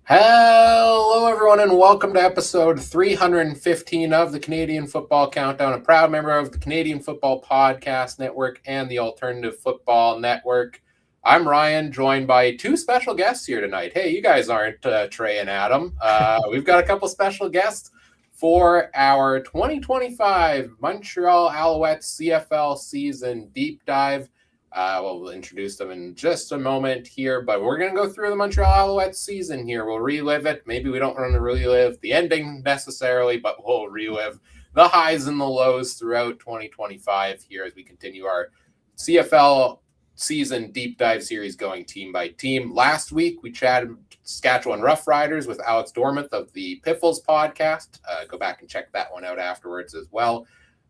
Hello, everyone, and welcome to episode 315 of the Canadian Football Countdown, a proud member of the Canadian Football Podcast Network and the Alternative Football Network. I'm Ryan, joined by two special guests here tonight. Hey, you guys aren't Trey and Adam. We've got a couple special guests for our 2025 Montreal Alouettes CFL season deep dive. We'll introduce them in just a moment here, but we're going to go through the Montreal Alouettes season here. We'll relive it. Maybe we don't want to relive the ending necessarily, but we'll relive the highs and the lows throughout 2025 here as we continue our CFL season deep dive series going team by team. Last week, we chatted Saskatchewan Roughriders with Alex Dormuth of the Piffles podcast. Go back and check that one out afterwards as well.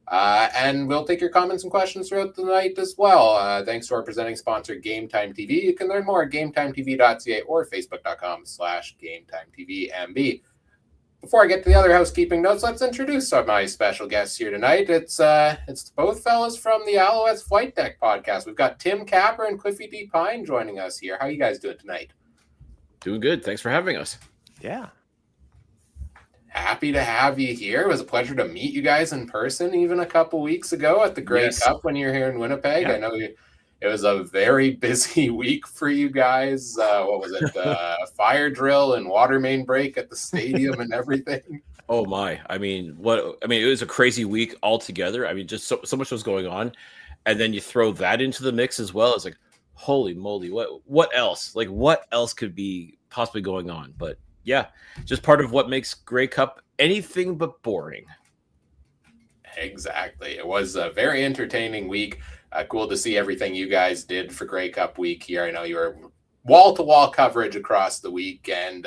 And we'll take your comments and questions throughout the night as well. Thanks to our presenting sponsor, Game Time TV. You can learn more at GameTimeTV.ca or Facebook.com/GameTimeTVMB. Before I get to the other housekeeping notes, let's introduce my special guests here tonight. It's both fellas from the Alouettes Flightdeck podcast. We've got Tim Capper and Cliffy D. Pine joining us here. How are you guys doing tonight? Doing good. Thanks for having us. Yeah. Happy to have you here. It was a pleasure to meet you guys in person even a couple weeks ago at the Grey Cup when you were here in Winnipeg. Yeah. I know it was a very busy week for you guys. What was it? Fire drill and water main break at the stadium and everything. Oh my. It was a crazy week altogether. Just so much was going on. And then you throw that into the mix as well. It's like, holy moly, what else? Like, what else could be possibly going on? But yeah, just part of what makes Grey Cup anything but boring. Exactly. It was a very entertaining week. Cool to see everything you guys did for Grey Cup week here. I know you were wall-to-wall coverage across the week. And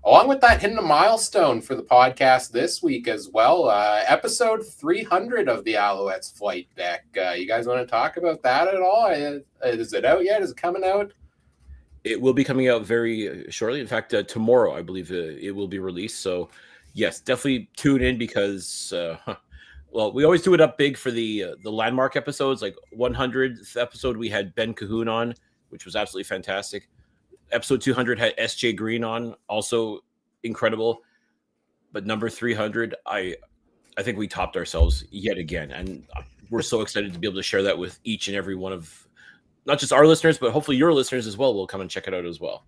along with that, hitting a milestone for the podcast this week as well. Episode 300 of the Alouettes Flightdeck. You guys want to talk about that at all? Is it out yet? Is it coming out? It will be coming out very shortly. In fact, tomorrow, I believe it will be released. So, yes, definitely tune in because, we always do it up big for the landmark episodes. Like 100th episode, we had Ben Cahoon on, which was absolutely fantastic. Episode 200 had S.J. Green on, also incredible. But number 300, I think we topped ourselves yet again. And we're so excited to be able to share that with each and every one of not just our listeners, but hopefully your listeners as well will come and check it out as well.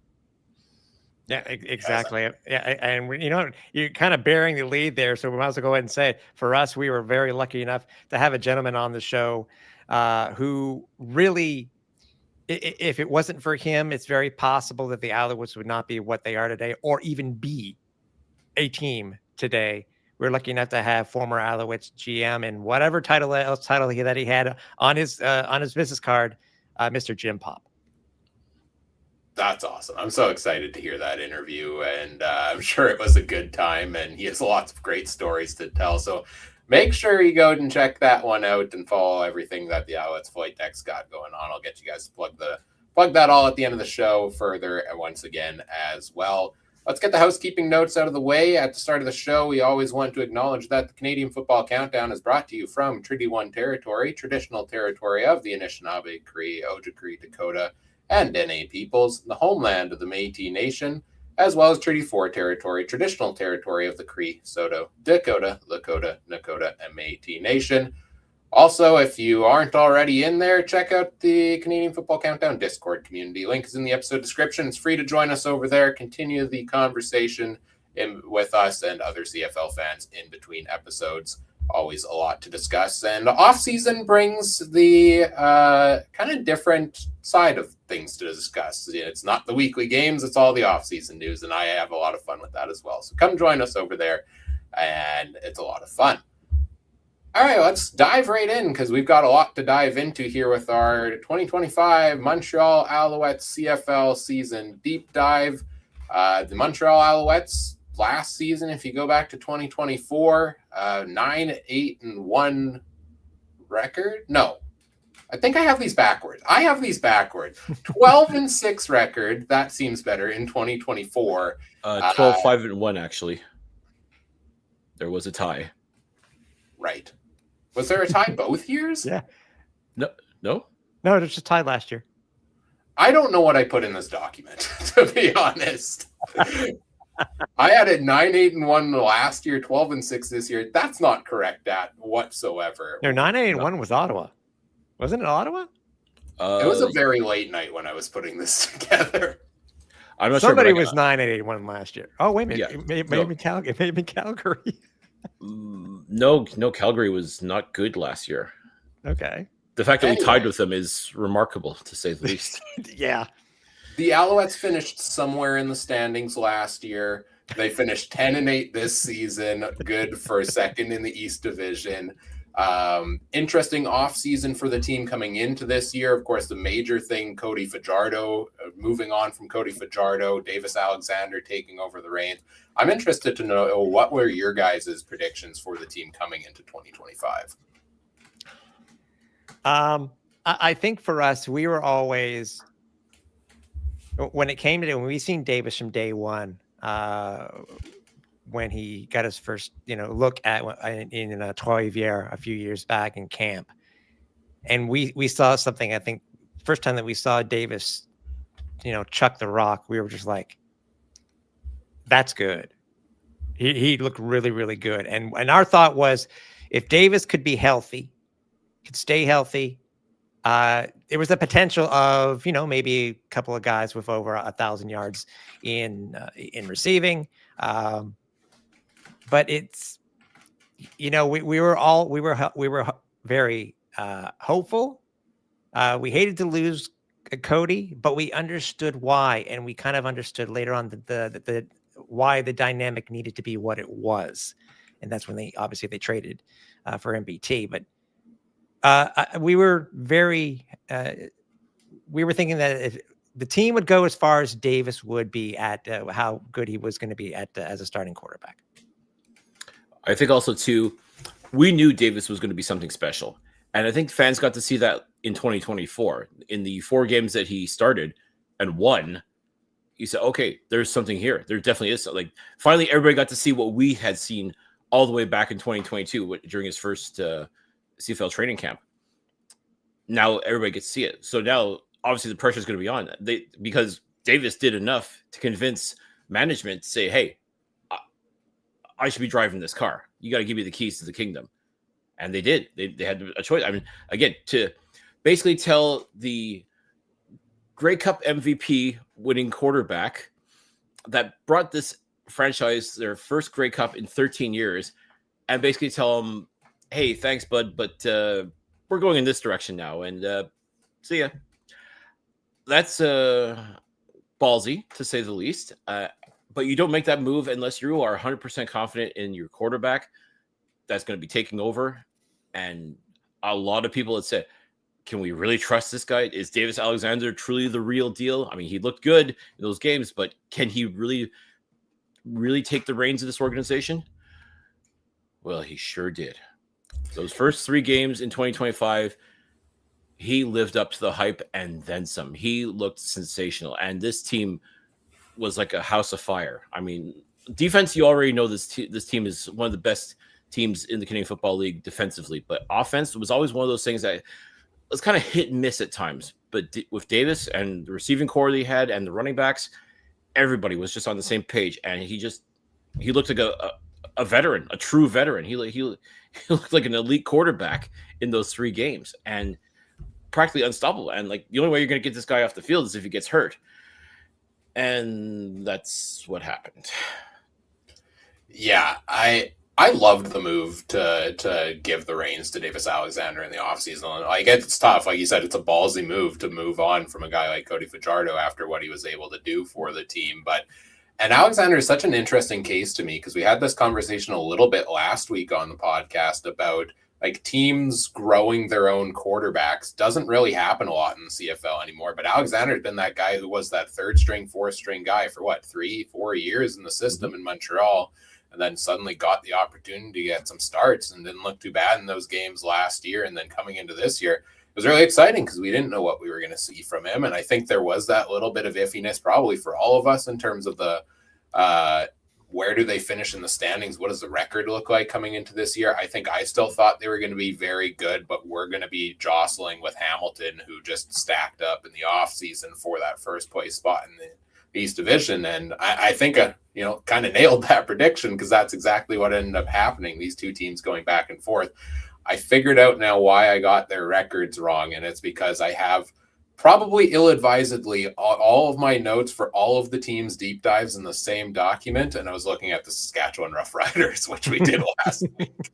Yeah, exactly. Yeah, and you're kind of bearing the lead there, so we might as well go ahead and say, for us, we were very lucky enough to have a gentleman on the show who really, if it wasn't for him, it's very possible that the Alouettes would not be what they are today, or even be a team today. We're lucky enough to have former Alouettes GM and whatever title that he had on his business card. Mr. Jim Pop. That's awesome. I'm so excited to hear that interview, and I'm sure it was a good time, and he has lots of great stories to tell. So make sure you go and check that one out and follow everything that the Alouettes Flightdeck's got going on. I'll get you guys to plug that all at the end of the show further once again as well. Let's get the housekeeping notes out of the way. At the start of the show, we always want to acknowledge that the Canadian Football Countdown is brought to you from Treaty 1 territory, traditional territory of the Anishinaabe, Cree, Ojibwe, Dakota, and Dene peoples, the homeland of the Métis Nation, as well as Treaty 4 territory, traditional territory of the Cree, Saulteaux, Dakota, Lakota, Nakota, and Métis Nation. Also, if you aren't already in there, check out the Canadian Football Countdown Discord community. Link is in the episode description. It's free to join us over there. Continue the conversation with us and other CFL fans in between episodes. Always a lot to discuss. And off-season brings the kind of different side of things to discuss. It's not the weekly games. It's all the off-season news, and I have a lot of fun with that as well. So come join us over there, and it's a lot of fun. All right, let's dive right in because we've got a lot to dive into here with our 2025 Montreal Alouettes CFL season deep dive. The Montreal Alouettes last season, if you go back to 2024, 9-8-1 record. No, I think I have these backwards. 12-6 record. That seems better in 2024. 12-5-1 actually. There was a tie. Right. Was there a tie both years? Yeah. No, it was just tied last year. I don't know what I put in this document, to be honest. I had it 9-8-1 last year, 12-6 this year. That's not correct whatsoever. No, 9-8-1 was Ottawa. Wasn't it Ottawa? It was a very late night when I was putting this together. I'm not Somebody sure. was 9-8-1 last year. Oh, wait a minute. Yeah, It may have been Calgary. No, Calgary was not good last year. Okay. The fact that we tied with them is remarkable, to say the least. Yeah. The Alouettes finished somewhere in the standings last year. They finished 10-8 this season. Good for second in the East Division. Interesting offseason for the team coming into this year. Of course, the major thing, Cody Fajardo, moving on from Cody Fajardo, Davis Alexander taking over the reins. I'm interested to know, what were your guys' predictions for the team coming into 2025? I think for us, we were always, when it came to, when we seen Davis from day one, when he got his first, look at in Trois-Rivières a few years back in camp, and we saw something. I think first time that we saw Davis, chuck the rock, we were just like, "That's good." He looked really, really good, and our thought was, if Davis could be healthy, could stay healthy, there was the potential of maybe a couple of guys with over 1,000 yards in receiving. But it's, we were very hopeful. We hated to lose Cody, but we understood why, and we kind of understood later on the why the dynamic needed to be what it was, and that's when they traded for MBT. But we were we were thinking that if the team would go as far as Davis would be at how good he was going to be at as a starting quarterback. I think also too, we knew Davis was going to be something special, and I think fans got to see that in 2024 in the 4 games that he started and won. You said, okay, there's something here. There definitely is. Like, finally, everybody got to see what we had seen all the way back in 2022 during his first CFL training camp. Now everybody gets to see it. So now, obviously, the pressure is going to be on because Davis did enough to convince management to say, hey, I should be driving this car. You got to give me the keys to the kingdom. And they did. They had a choice. I mean, again, to basically tell the Grey Cup MVP winning quarterback that brought this franchise their first Grey Cup in 13 years and basically tell them, hey, thanks, bud, but we're going in this direction now. And see ya. That's ballsy, to say the least. But you don't make that move unless you are 100% confident in your quarterback that's going to be taking over. And a lot of people had said, can we really trust this guy? Is Davis Alexander truly the real deal? I mean, he looked good in those games, but can he really, really take the reins of this organization? Well, he sure did. Those first 3 games in 2025, he lived up to the hype and then some. He looked sensational. And this team was like a house of fire. I mean, defense, you already know this team is one of the best teams in the Canadian Football League defensively, but offense was always one of those things that was kind of hit and miss at times. But with Davis and the receiving core that he had and the running backs, everybody was just on the same page, and he looked like a veteran, a true veteran. He looked like an elite quarterback in those 3 games and practically unstoppable. And like the only way you're going to get this guy off the field is if he gets hurt. And that's what happened. Yeah, I loved the move to give the reins to Davis Alexander in the offseason. Like, it's tough. Like you said, it's a ballsy move to move on from a guy like Cody Fajardo after what he was able to do for the team. And Alexander is such an interesting case to me because we had this conversation a little bit last week on the podcast about like teams growing their own quarterbacks. Doesn't really happen a lot in the CFL anymore. But Alexander's been that guy who was that 3rd string, 4th string guy for 3-4 years in the system in Montreal, and then suddenly got the opportunity to get some starts and didn't look too bad in those games last year. And then coming into this year, it was really exciting because we didn't know what we were going to see from him. And I think there was that little bit of iffiness probably for all of us in terms of the where do they finish in the standings? What does the record look like coming into this year? I think I still thought they were going to be very good, but we're going to be jostling with Hamilton, who just stacked up in the offseason for that first place spot in East Division. And I think, kind of nailed that prediction, because that's exactly what ended up happening. These two teams going back and forth. I figured out now why I got their records wrong, and it's because I have probably ill-advisedly all of my notes for all of the teams' deep dives in the same document, and I was looking at the Saskatchewan Roughriders, which we did last week.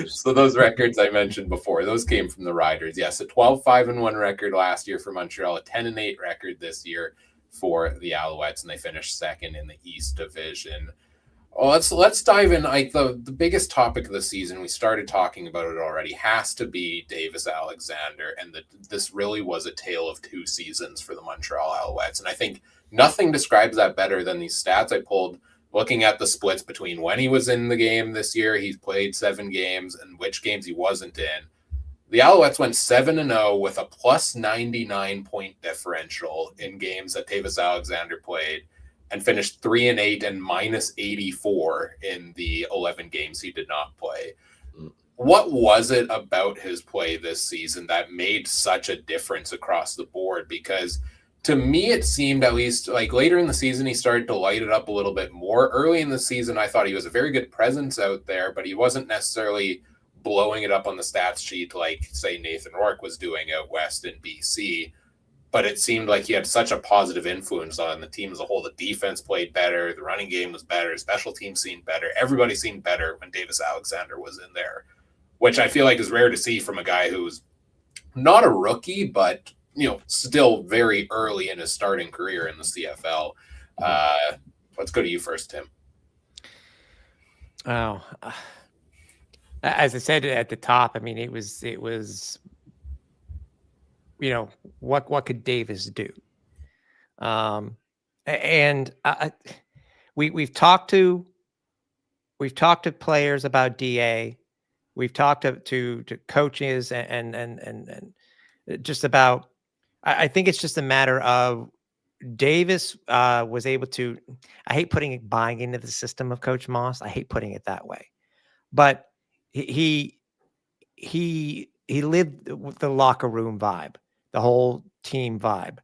So those records I mentioned before, those came from the Riders. Yes, a 12-5-1 record last year for Montreal, a 10-8 record this year for the Alouettes, and they finished second in the East Division. Oh, let's dive in. Like the biggest topic of the season, we started talking about it already, has to be Davis Alexander, and this really was a tale of two seasons for the Montreal Alouettes. And I think nothing describes that better than these stats I pulled, looking at the splits between when he was in the game this year, he's played 7 games, and which games he wasn't in. The Alouettes went 7-0 with a plus 99 point differential in games that Davis Alexander played, and finished 3-8 and minus 84 in the 11 games he did not play. What was it about his play this season that made such a difference across the board? Because to me, it seemed, at least like later in the season, he started to light it up a little bit more. Early in the season, I thought he was a very good presence out there, but he wasn't necessarily blowing it up on the stats sheet like, say, Nathan Rourke was doing out west in BC. But it seemed like he had such a positive influence on the team as a whole. The defense played better. The running game was better. Special teams seemed better. Everybody seemed better when Davis Alexander was in there, which I feel like is rare to see from a guy who's not a rookie, but, still very early in his starting career in the CFL. Let's go to you first, Tim. Oh, as I said at the top, I mean, it was what could Davis do? We've talked to players about DA. We've talked to coaches and just about. I think it's just a matter of Davis was able to. I hate buying into the system of Coach Moss. I hate putting it that way, but he lived with the locker room vibe, the whole team vibe.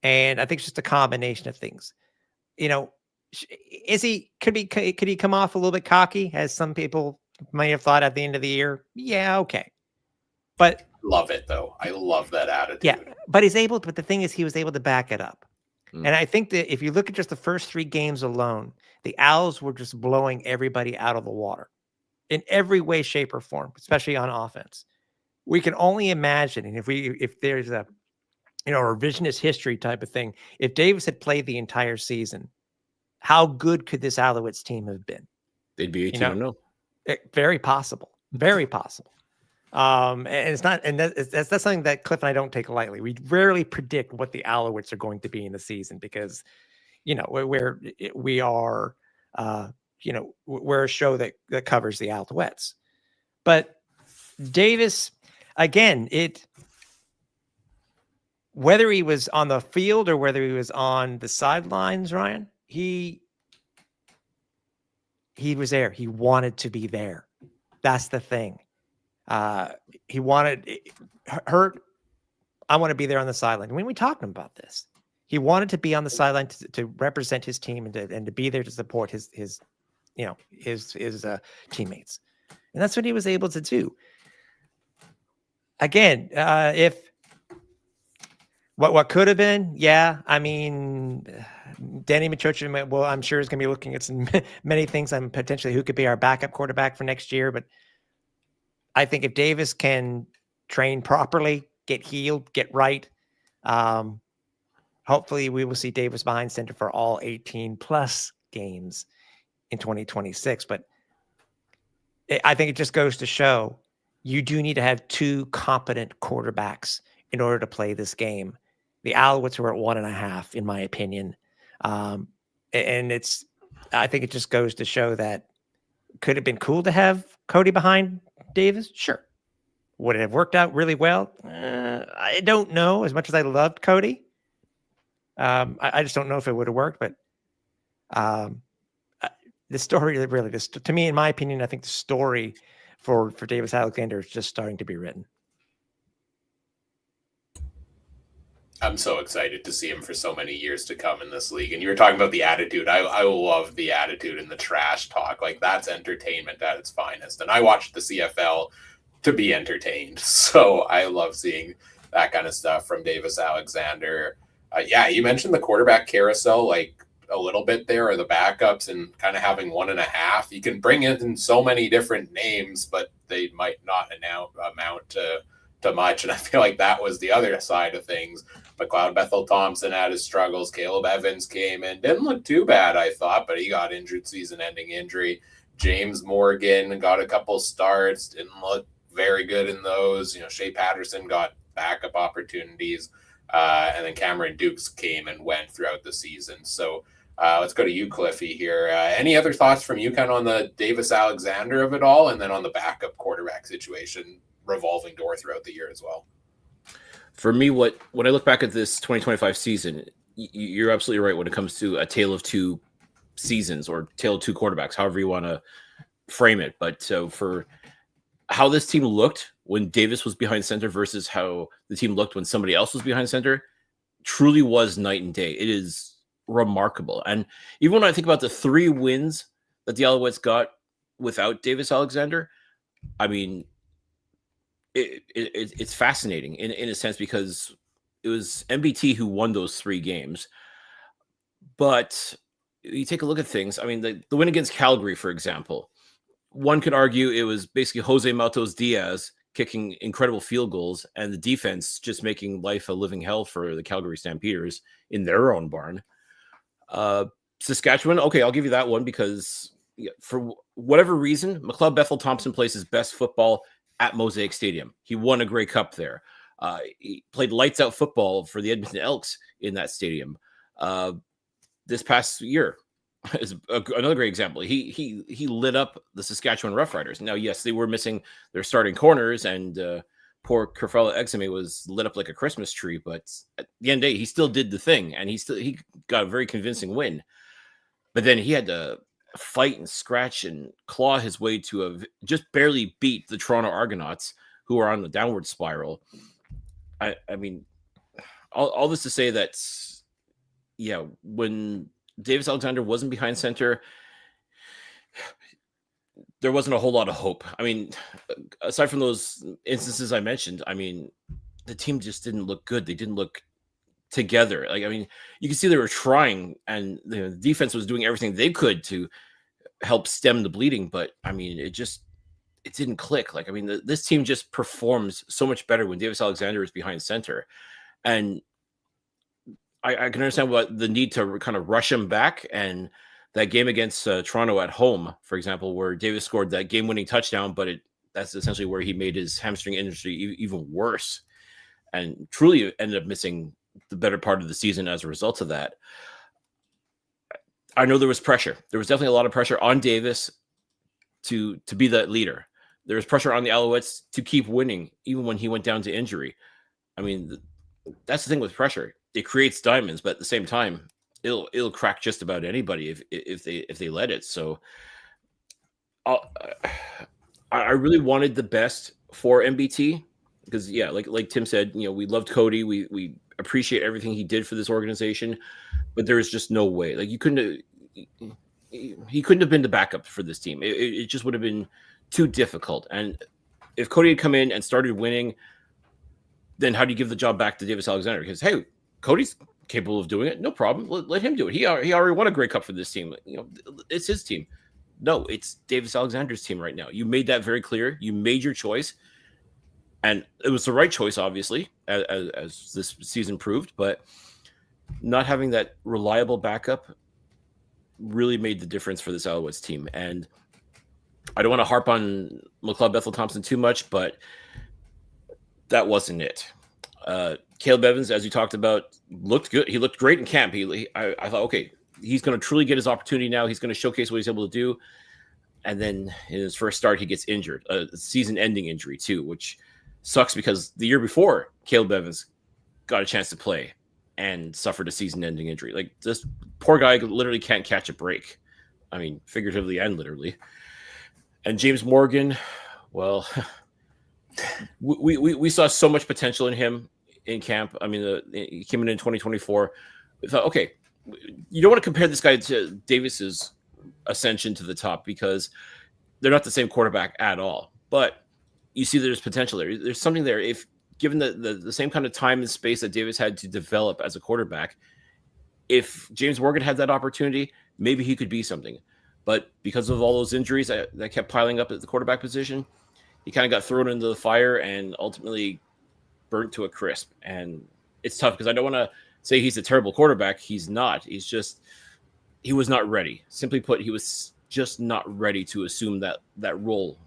And I think it's just a combination of things. Could he come off a little bit cocky, as some people might have thought at the end of the year? Yeah, okay. But love it though. I love that attitude. Yeah, but the thing is, he was able to back it up. And I think that if you look at just the first 3 games alone, the Owls were just blowing everybody out of the water in every way, shape, or form, especially on offense. We can only imagine, and if there's a revisionist history type of thing, if Davis had played the entire season, how good could this Alouettes team have been? They'd be 18-0. Very possible. Very possible. And it's not, and that's something that Cliff and I don't take lightly. We rarely predict what the Alouettes are going to be in the season, because we're a show that covers the Alouettes. But Davis, again, whether he was on the field or whether he was on the sidelines, Ryan, he was there. He wanted to be there. That's the thing. He wanted hurt. I want to be there on the sideline. When we talked to him about this, he wanted to be on the sideline to represent his team and to be there to support his teammates. And that's what he was able to do. Again, if what could have been, yeah, I mean, Danny Machocha, well, I'm sure is going to be looking at many things on potentially who could be our backup quarterback for next year. But I think if Davis can train properly, get healed, get right, hopefully we will see Davis behind center for all 18 plus games in 2026. But I think it just goes to show you do need to have 2 competent quarterbacks in order to play this game. The Alouettes were at 1.5, in my opinion. And I think it just goes to show that could have been cool to have Cody behind Davis. Sure. Would it have worked out really well? I don't know. As much as I loved Cody, I just don't know if it would have worked. But the story really, to me, in my opinion, I think the story for Davis Alexander is just starting to be written. I'm so excited to see him for so many years to come in this league. And you were talking about the attitude. I love the attitude and the trash talk. Like, that's entertainment at its finest. And I watched the CFL to be entertained. So I love seeing that kind of stuff from Davis Alexander. Yeah, you mentioned the quarterback carousel, like a little bit there, or the backups, and kind of having 1.5. You can bring in so many different names, but they might not amount to much. And I feel like that was the other side of things. McLeod Bethel Thompson had his struggles. Caleb Evans came in, didn't look too bad, I thought, but he got injured, season-ending injury. James Morgan got a couple starts, didn't look very good in those. Shea Patterson got backup opportunities, and then Cameron Dukes came and went throughout the season. So let's go to you, Cliffy, here. Any other thoughts from you kind of on the Davis Alexander of it all, and then on the backup quarterback situation, revolving door throughout the year as well? For me, when I look back at this 2025 season, you're absolutely right when it comes to a tale of two seasons, or tale of two quarterbacks, however you want to frame it. But for how this team looked when Davis was behind center versus how the team looked when somebody else was behind center, truly was night and day. It is remarkable. And even when I think about the 3 wins that the Alouettes got without Davis Alexander, I mean, it's fascinating in a sense, because it was MBT who won those 3 games. But you take a look at things. I mean, the win against Calgary, for example, one could argue it was basically Jose Matos Diaz kicking incredible field goals and the defense just making life a living hell for the Calgary Stampeders in their own barn. Saskatchewan, okay, I'll give you that one, because for whatever reason, McLeod Bethel Thompson plays his best football at Mosaic Stadium. He won a Grey Cup there. He played lights out football for the Edmonton Elks in that stadium. This past year is another great example. He lit up the Saskatchewan Roughriders. Now, yes, they were missing their starting corners, and poor Kerfella Exame was lit up like a Christmas tree. But at the end of the day, he still did the thing, and he got a very convincing win. But then he had to fight and scratch and claw his way to just barely beat the Toronto Argonauts, who are on the downward spiral. I mean, all this to say that, yeah, when Davis Alexander wasn't behind center, there wasn't a whole lot of hope. I mean, aside from those instances I mentioned, I mean, the team just didn't look good. They didn't look together. Like, I mean, you can see they were trying, and the defense was doing everything they could to help stem the bleeding. But I mean, it didn't click. Like, I mean, this team just performs so much better when Davis Alexander is behind center. And I can understand what the need to kind of rush him back. And that game against Toronto at home, for example, where Davis scored that game-winning touchdown, but that's essentially where he made his hamstring injury even worse, and truly ended up missing the better part of the season as a result of that. I know there was pressure. There was definitely a lot of pressure on Davis to be that leader. There was pressure on the Alouettes to keep winning, even when he went down to injury. I mean, that's the thing with pressure. It creates diamonds, but at the same time, it'll crack just about anybody if they let it. So I really wanted the best for MBT, because, yeah, like Tim said, we loved Cody. We appreciate everything he did for this organization, but there is just no way. Like, he couldn't have been the backup for this team. It just would have been too difficult. And if Cody had come in and started winning, then how do you give the job back to Davis Alexander? Because, hey, Cody's capable of doing it. No problem. Let him do it. He already won a Grey Cup for this team. It's his team. No, it's Davis Alexander's team right now. You made that very clear. You made your choice, and it was the right choice, obviously, as this season proved. But not having that reliable backup really made the difference for this Alouettes team. And I don't want to harp on McLeod Bethel Thompson too much, but that wasn't it. Caleb Evans, as you talked about, looked good. He looked great in camp. I thought, okay, he's going to truly get his opportunity now. He's going to showcase what he's able to do. And then in his first start, he gets injured, a season-ending injury too, which sucks, because the year before, Caleb Evans got a chance to play and suffered a season-ending injury. Like, this poor guy literally can't catch a break. I mean, figuratively and literally. And James Morgan, well, we saw so much potential in him in camp. I mean, he came in 2024. We thought, okay, you don't want to compare this guy to Davis's ascension to the top because they're not the same quarterback at all. But you see there's potential there. There's something there. If given the same kind of time and space that Davis had to develop as a quarterback, if James Morgan had that opportunity, maybe he could be something. But because of all those injuries that kept piling up at the quarterback position, he kind of got thrown into the fire and ultimately burnt to a crisp. And it's tough because I don't want to say he's a terrible quarterback. He's not. He was not ready. Simply put, he was just not ready to assume that role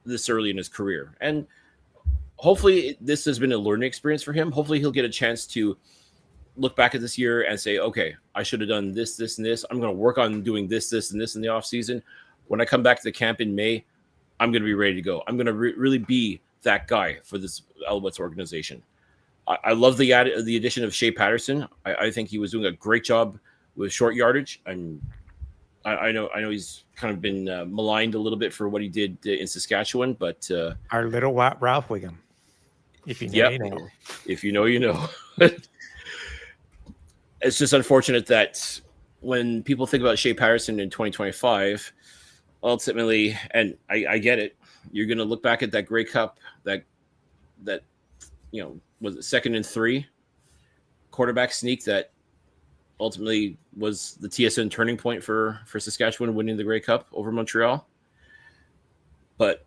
this early in his career. And hopefully this has been a learning experience for him. Hopefully he'll get a chance to look back at this year and say, okay, I should have done this, this, and this. I'm going to work on doing this, this, and this in the offseason. When I come back to the camp in May, I'm going to be ready to go. I'm going to really be that guy for this Alouettes organization. I love the addition of Shea Patterson. I think he was doing a great job with short yardage. And I know he's kind of been maligned a little bit for what he did in Saskatchewan, but our little Ralph Wiggum. If you know, you know. If you know, you know. It's just unfortunate that when people think about Shea Patterson in 2025, ultimately, and I get it, you're going to look back at that Grey Cup, that was it 2nd and 3 quarterback sneak that ultimately was the TSN turning point for Saskatchewan winning the Grey Cup over Montreal. But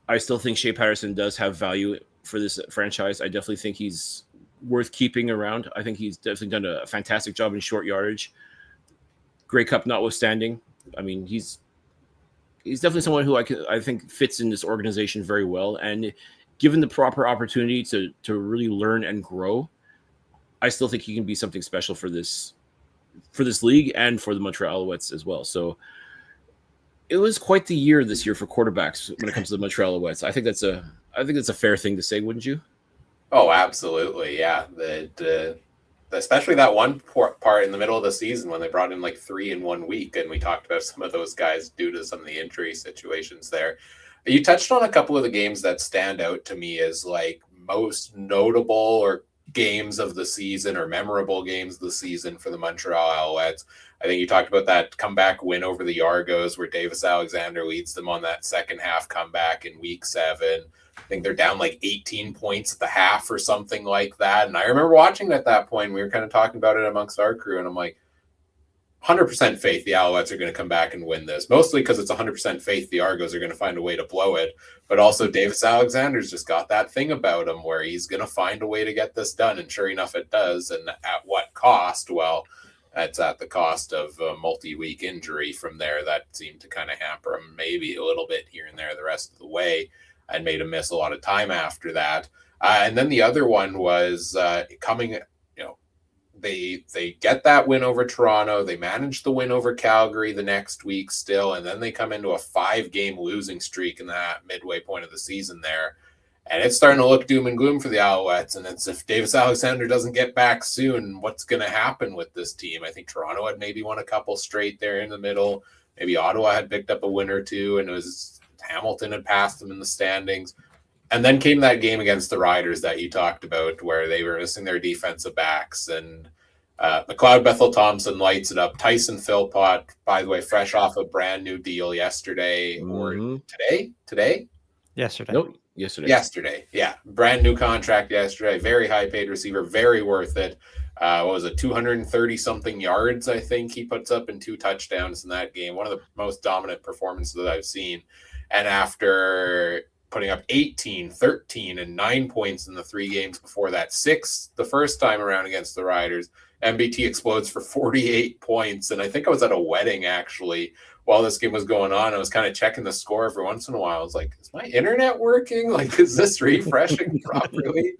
I still think Shea Patterson does have value for this franchise. I definitely think he's worth keeping around. I think he's definitely done a fantastic job in short yardage. Grey Cup notwithstanding, I mean, he's definitely someone who I think fits in this organization very well. And given the proper opportunity to really learn and grow, I still think he can be something special for this league and for the Montreal Alouettes as well. So it was quite the year this year for quarterbacks when it comes to the Montreal Alouettes. I think that's a fair thing to say, wouldn't you? Oh, absolutely. Yeah. Especially that one part in the middle of the season when they brought in like 3 in 1 week. And we talked about some of those guys due to some of the injury situations there. You touched on a couple of the games that stand out to me as like most notable or games of the season or memorable games of the season for the Montreal Alouettes. I think you talked about that comeback win over the Argos where Davis Alexander leads them on that second half comeback in week 7. I think they're down like 18 points at the half or something like that. And I remember watching at that point, we were kind of talking about it amongst our crew. And I'm like, 100% faith the Alouettes are going to come back and win this. Mostly because it's 100% faith the Argos are going to find a way to blow it. But also Davis Alexander's just got that thing about him where he's going to find a way to get this done. And sure enough, it does. And at what cost? Well, it's at the cost of a multi-week injury from there that seemed to kind of hamper him maybe a little bit here and there the rest of the way and made him miss a lot of time after that. And then the other one was coming, they get that win over Toronto. They manage the win over Calgary the next week still. And then they come into a 5-game losing streak in that midway point of the season there. And it's starting to look doom and gloom for the Alouettes. And it's if Davis Alexander doesn't get back soon, what's going to happen with this team? I think Toronto had maybe won a couple straight there in the middle. Maybe Ottawa had picked up a win or two, and it was Hamilton had passed them in the standings. And then came that game against the Riders that you talked about where they were missing their defensive backs. And McLeod Bethel-Thompson lights it up. Tyson Philpott, by the way, fresh off a brand new deal yesterday or today? Yesterday. Nope. Yesterday. Yeah. Brand new contract yesterday. Very high paid receiver. Very worth it. What was it? 230 something yards, I think he puts up in 2 touchdowns in that game. One of the most dominant performances that I've seen. And after putting up 18, 13, and 9 points in the 3 games before that, 6 the first time around against the Riders, MBT explodes for 48 points. And I think I was at a wedding actually while this game was going on. I was kind of checking the score every once in a while. I was like, is my internet working? Like, is this refreshing properly?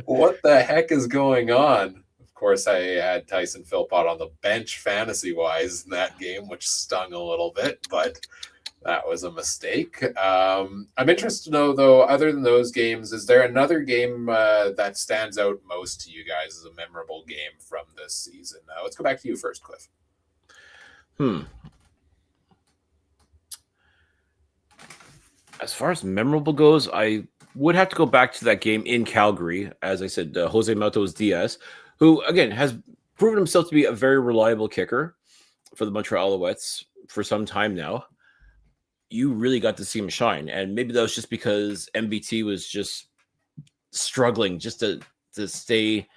What the heck is going on? Of course, I had Tyson Philpott on the bench fantasy-wise in that game, which stung a little bit, but that was a mistake. I'm interested to know, though, other than those games, is there another game that stands out most to you guys as a memorable game from this season? Let's go back to you first, Cliff. As far as memorable goes, I would have to go back to that game in Calgary. As I said, Jose Matos Diaz, who, again, has proven himself to be a very reliable kicker for the Montreal Alouettes for some time now. You really got to see him shine. And maybe that was just because MBT was just struggling just to stay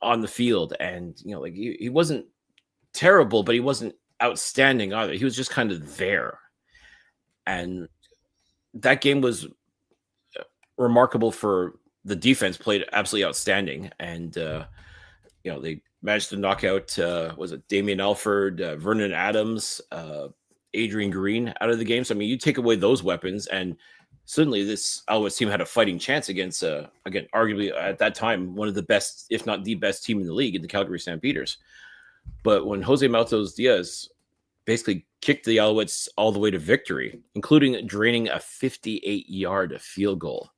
on the field. And, like he wasn't terrible, but he wasn't outstanding either. He was just kind of there. And that game was remarkable for the defense, played absolutely outstanding. And, they managed to knock out, was it Damian Alford, Vernon Adams, Adrian Green out of the game. So, I mean, you take away those weapons, and suddenly this Alouettes team had a fighting chance against, again, arguably at that time, one of the best, if not the best team in the league, in the Calgary Stampeders. But when Jose Matos Diaz basically kicked the Alouettes all the way to victory, including draining a 58-yard field goal,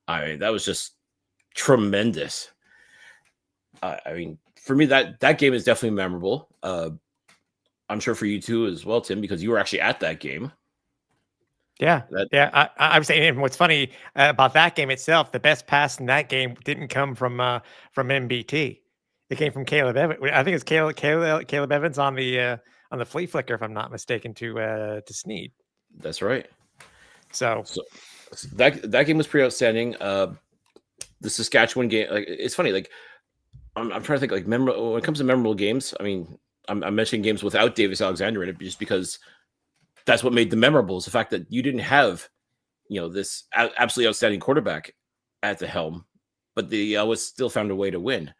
I mean, that was just tremendous. I mean, for me, that game is definitely memorable. I'm sure for you too as well, Tim, because you were actually at that game. Yeah, I was saying, and what's funny about that game itself, the best pass in that game didn't come from MBT. It came from Caleb Evans. I think it's Caleb Evans on the flea flicker, if I'm not mistaken, to Snead. That's right. So that game was pretty outstanding. The Saskatchewan game, like, it's funny. Like, I'm trying to think, like, when it comes to memorable games. I mean, I'm mentioning games without Davis Alexander in it, just because that's what made them memorable. Is the fact that you didn't have, this absolutely outstanding quarterback at the helm, but the Alouettes still found a way to win.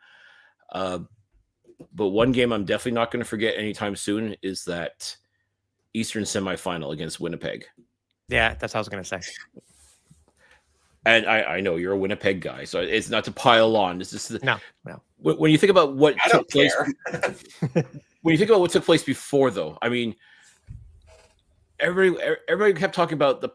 But one game I'm definitely not going to forget anytime soon is that Eastern semifinal against Winnipeg. Yeah, that's what I was going to say. And I know you're a Winnipeg guy, so it's not to pile on. It's just no. When you think about what took place, when you think about what took place before, though, I mean, everybody kept talking about the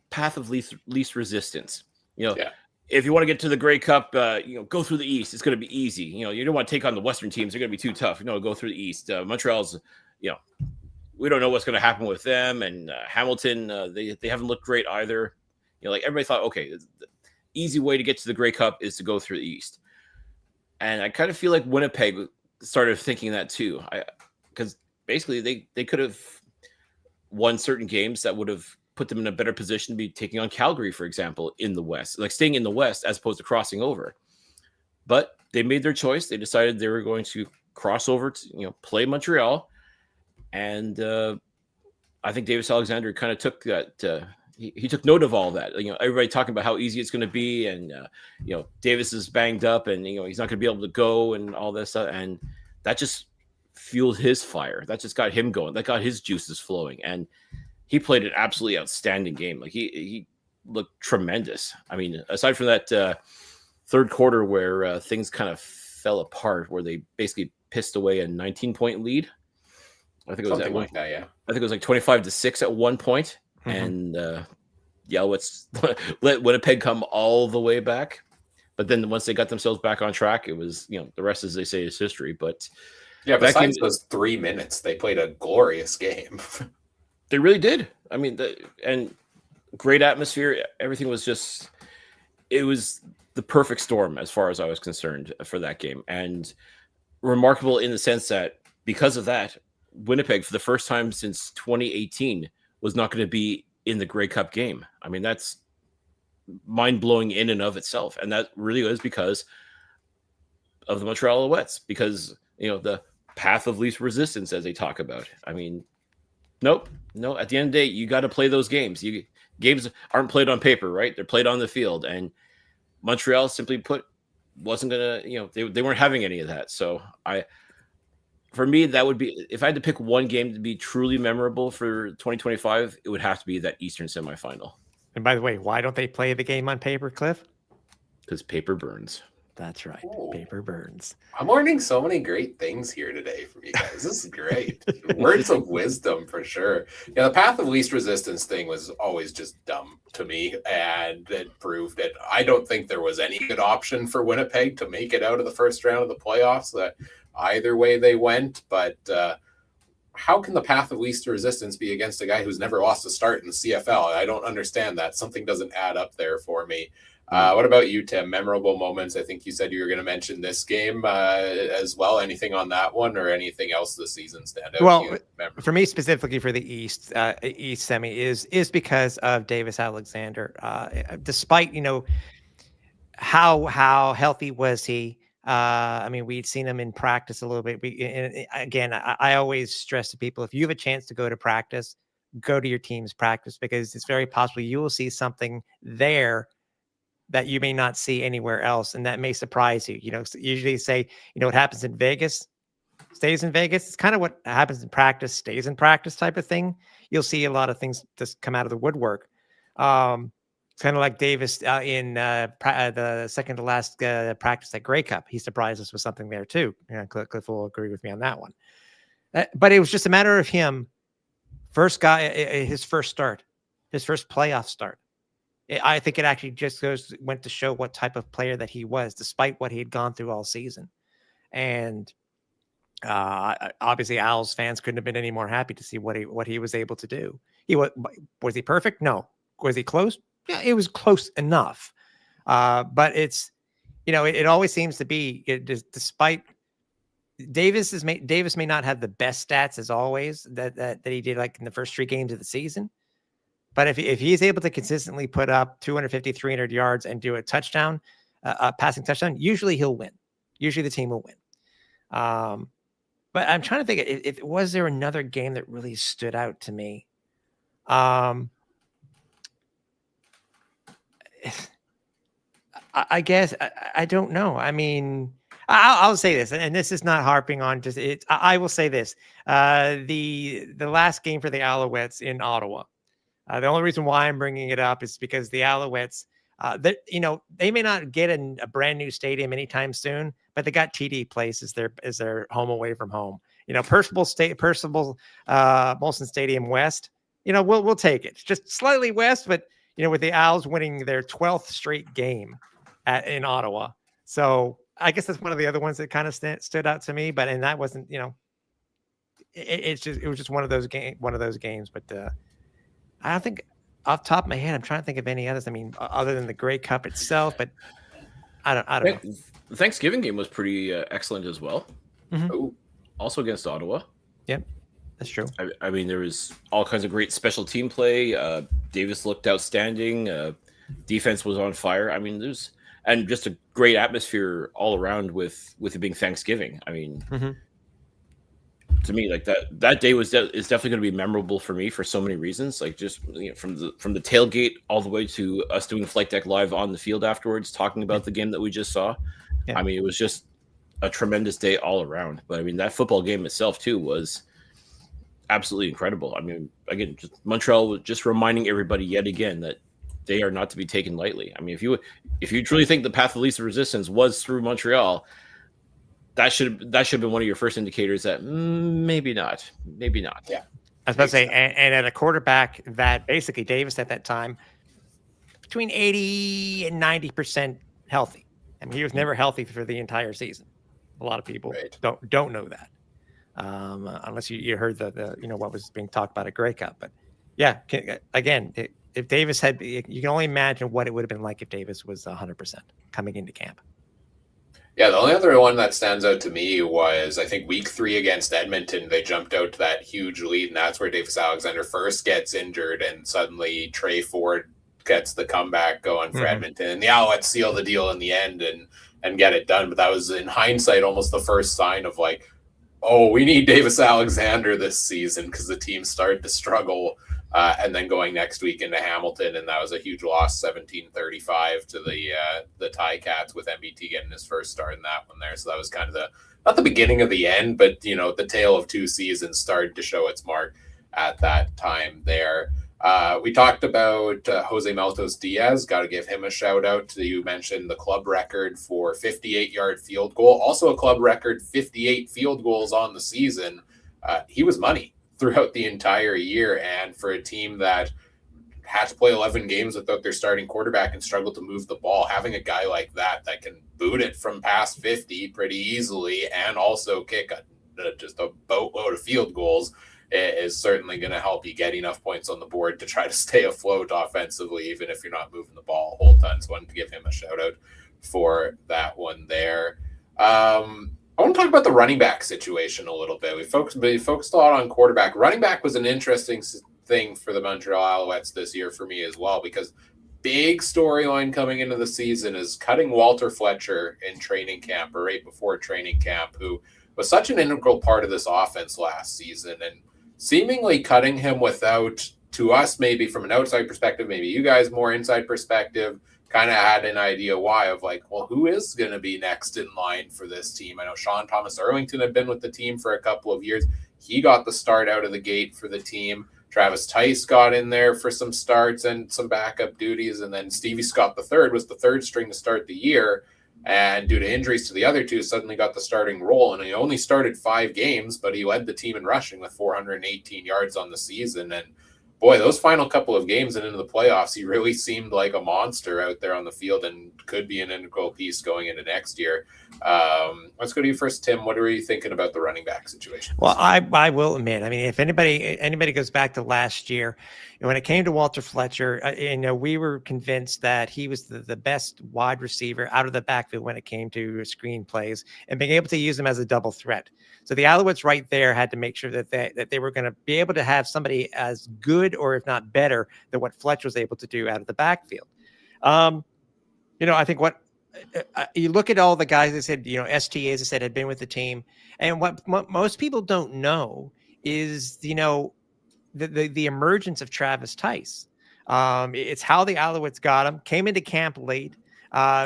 path of least resistance. If you want to get to the Grey Cup, go through the East. It's going to be easy. You don't want to take on the Western teams. They're going to be too tough. Go through the East. Montreal's, we don't know what's going to happen with them. And Hamilton, they haven't looked great either. Like, everybody thought, okay, the easy way to get to the Grey Cup is to go through the East. And I kind of feel like Winnipeg started thinking that too. Because basically they could have won certain games that would have put them in a better position to be taking on Calgary, for example, in the West, like staying in the West as opposed to crossing over. But they made their choice. They decided they were going to cross over to, play Montreal. And I think Davis Alexander kind of took that. He took note of all that. Everybody talking about how easy it's going to be, and Davis is banged up, and he's not going to be able to go, and all this stuff. And that just fueled his fire. That just got him going. That got his juices flowing, and he played an absolutely outstanding game. Like, he looked tremendous. I mean, aside from that third quarter where things kind of fell apart, where they basically pissed away a 19-point lead. I think it was something like that. Yeah, I think it was like 25-6 at one point. And the Alouettes let Winnipeg come all the way back. But then once they got themselves back on track, it was, the rest, as they say, is history. But yeah, besides those 3 minutes, they played a glorious game. They really did. I mean, and great atmosphere. Everything was just, it was the perfect storm as far as I was concerned for that game. And remarkable in the sense that because of that, Winnipeg, for the first time since 2018, was not going to be in the Grey Cup game. I mean, that's mind-blowing in and of itself. And that really was because of the Montreal Alouettes, because, the path of least resistance, as they talk about. I mean, no, at the end of the day, you got to play those games. Games aren't played on paper, right? They're played on the field. And Montreal, simply put, wasn't going to, they weren't having any of that. So for me, that would be, if I had to pick one game to be truly memorable for 2025, it would have to be that Eastern semifinal. And by the way, why don't they play the game on paper, Cliff? Because paper burns. That's right. Ooh. Paper burns. I'm learning so many great things here today from you guys. This is great. Words of wisdom for sure. Yeah, the path of least resistance thing was always just dumb to me, and it proved that I don't think there was any good option for Winnipeg to make it out of the first round of the playoffs. That either way they went, but how can the path of least resistance be against a guy who's never lost a start in the CFL? I don't understand that. Something doesn't add up there for me. What about you, Tim? Memorable moments? I think you said you were going to mention this game as well. Anything on that one, or anything else this season stand out? Well, to you? for me specifically for the East semi is because of Davis Alexander. Despite how healthy was he? I mean, we'd seen him in practice a little bit. Again, I always stress to people, if you have a chance to go to practice, go to your team's practice, because it's very possible you will see something there that you may not see anywhere else, and that may surprise you. Usually say, what happens in Vegas stays in Vegas. It's kind of what happens in practice stays in practice type of thing. You'll see a lot of things just come out of the woodwork. It's kind of like Davis in the second to last practice at Grey Cup. He surprised us with something there too. Cliff will agree with me on that one. But it was just a matter of him. His first playoff start. I think it actually just went to show what type of player that he was, despite what he had gone through all season. And obviously, Owls fans couldn't have been any more happy to see what he was able to do. Was he perfect? No. Was he close? Yeah, it was close enough. But it's it always seems to be despite Davis may not have the best stats as always that he did like in the first 3 games of the season. But if he's able to consistently put up 250, 300 yards and do a touchdown, a passing touchdown, usually he'll win. Usually the team will win. But I'm trying to think, if was there another game that really stood out to me? I guess I don't know. I mean, I'll say this, and this is not harping on just it. I will say this: the last game for the Alouettes in Ottawa. The only reason why I'm bringing it up is because the Alouettes, they may not get a brand new stadium anytime soon, but they got TD Place as their home away from home. Percival Molson Stadium West. We'll take it, just slightly west, but with the Owls winning their 12th straight game in Ottawa. So I guess that's one of the other ones that kind of stood out to me. And that wasn't, it was just one of those games. But I don't think off the top of my head, I'm trying to think of any others. I mean, other than the Grey Cup itself, but I don't know. The Thanksgiving game was pretty excellent as well. Mm-hmm. Also against Ottawa. Yep. That's true. I mean, there was all kinds of great special team play. Davis looked outstanding. Defense was on fire. I mean, and just a great atmosphere all around with it being Thanksgiving. I mean, to me, like that day is definitely going to be memorable for me for so many reasons. Like just from the tailgate all the way to us doing Flightdeck live on the field afterwards, talking about the game that we just saw. Yeah. I mean, it was just a tremendous day all around. But I mean, that football game itself too was absolutely incredible. I mean, again, just Montreal was just reminding everybody yet again that they are not to be taken lightly. I mean, if you truly think the path of least resistance was through Montreal, that should have been one of your first indicators that maybe not. Yeah, I was about to say, and at a quarterback that basically Davis at that time between 80 and 90% healthy. I mean, he was never healthy for the entire season. A lot of people don't know that. Unless you heard the what was being talked about at Grey Cup. But yeah, again, if Davis had, you can only imagine what it would have been like if Davis was 100% coming into camp. Yeah, the only other one that stands out to me was, I think, week 3 against Edmonton. They jumped out to that huge lead, and that's where Davis Alexander first gets injured, and suddenly Trey Ford gets the comeback going for Edmonton. And the Alouettes seal the deal in the end and get it done. But that was, in hindsight, almost the first sign of like, oh, we need Davis Alexander this season, because the team started to struggle. And then going next week into Hamilton, and that was a huge loss, 17-35 to the Ticats, with MBT getting his first start in that one there. So that was kind of not the beginning of the end, but the tale of 2 seasons started to show its mark at that time there. We talked about Jose Maltos Diaz. Got to give him a shout out. You mentioned the club record for 58-yard field goal, also a club record 58 field goals on the season. He was money throughout the entire year, and for a team that had to play 11 games without their starting quarterback and struggled to move the ball, having a guy like that can boot it from past 50 pretty easily and also kick just a boatload of field goals is certainly going to help you get enough points on the board to try to stay afloat offensively, even if you're not moving the ball a whole ton. So I wanted to give him a shout out for that one there. I want to talk about the running back situation a little bit. We focused a lot on quarterback. Running back was an interesting thing for the Montreal Alouettes this year for me as well, because big storyline coming into the season is cutting Walter Fletcher in training camp or right before training camp, who was such an integral part of this offense last season, and seemingly cutting him without, to us, maybe from an outside perspective, maybe you guys more inside perspective, kind of had an idea why of like, well, who is going to be next in line for this team? I know Sean Thomas Erlington had been with the team for a couple of years. He got the start out of the gate for the team. Travis Tice got in there for some starts and some backup duties. And then Stevie Scott III was the third string to start the year. And due to injuries to the other two, suddenly got the starting role. And he only started 5 games, but he led the team in rushing with 418 yards on the season. And boy, those final couple of games and into the playoffs, he really seemed like a monster out there on the field and could be an integral piece going into next year. Let's go to you first, Tim. What are you thinking about the running back situation? Well, I will admit, I mean, if anybody goes back to last year, when it came to Walter Fletcher, we were convinced that he was the best wide receiver out of the backfield when it came to screen plays and being able to use him as a double threat. So the Alouettes right there had to make sure that they were going to be able to have somebody as good or if not better than what Fletcher was able to do out of the backfield. I think what you look at all the guys that said, ST, as I said, had been with the team. And what most people don't know is, the emergence of Travis Tice. It's how the Alouettes got him, came into camp late,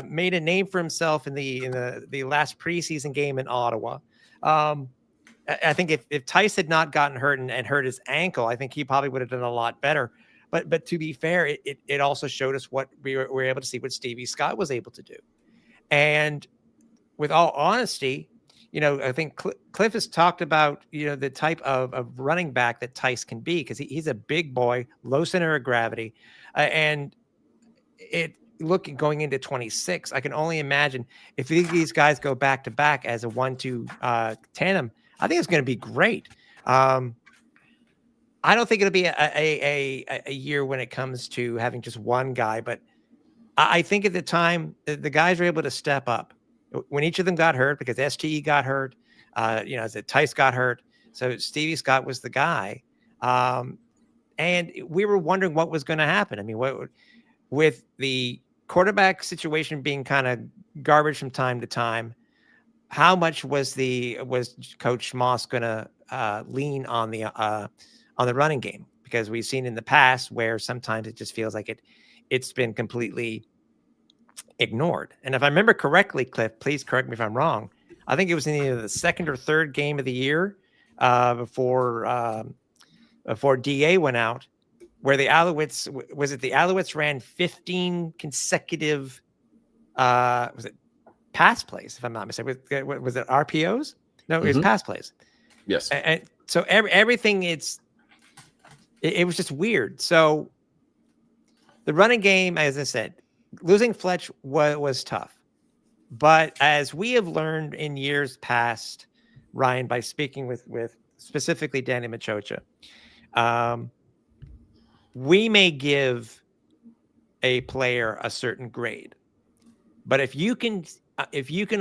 made a name for himself in the last preseason game in Ottawa. I think if Tice had not gotten hurt and hurt his ankle, I think he probably would have done a lot better. But to be fair, it also showed us what we were able to see what Stevie Scott was able to do. And with all honesty, I think Cliff has talked about, the type of running back that Tice can be, because he's a big boy, low center of gravity. And going into 26, I can only imagine if these guys go back to back as a 1-2 tandem, I think it's going to be great. I don't think it'll be a year when it comes to having just one guy, but I think at the time the guys were able to step up when each of them got hurt, because STE got hurt, as Tice got hurt. So Stevie Scott was the guy. And we were wondering what was going to happen. I mean, with the quarterback situation being kind of garbage from time to time, how much was Coach Moss going to lean on the running game? Because we've seen in the past where sometimes it just feels like it's been completely ignored. And if I remember correctly, Cliff, please correct me if I'm wrong, I think it was in either the second or third game of the year before DA went out, where the Alouettes ran 15 consecutive was it pass plays, if I'm not mistaken. Was it RPOs? No, it was pass plays. Yes. And so everything it was just weird. So the running game, as I said, losing Fletch was tough. But as we have learned in years past, Ryan, by speaking with specifically Danny Machocha, we may give a player a certain grade, but if you can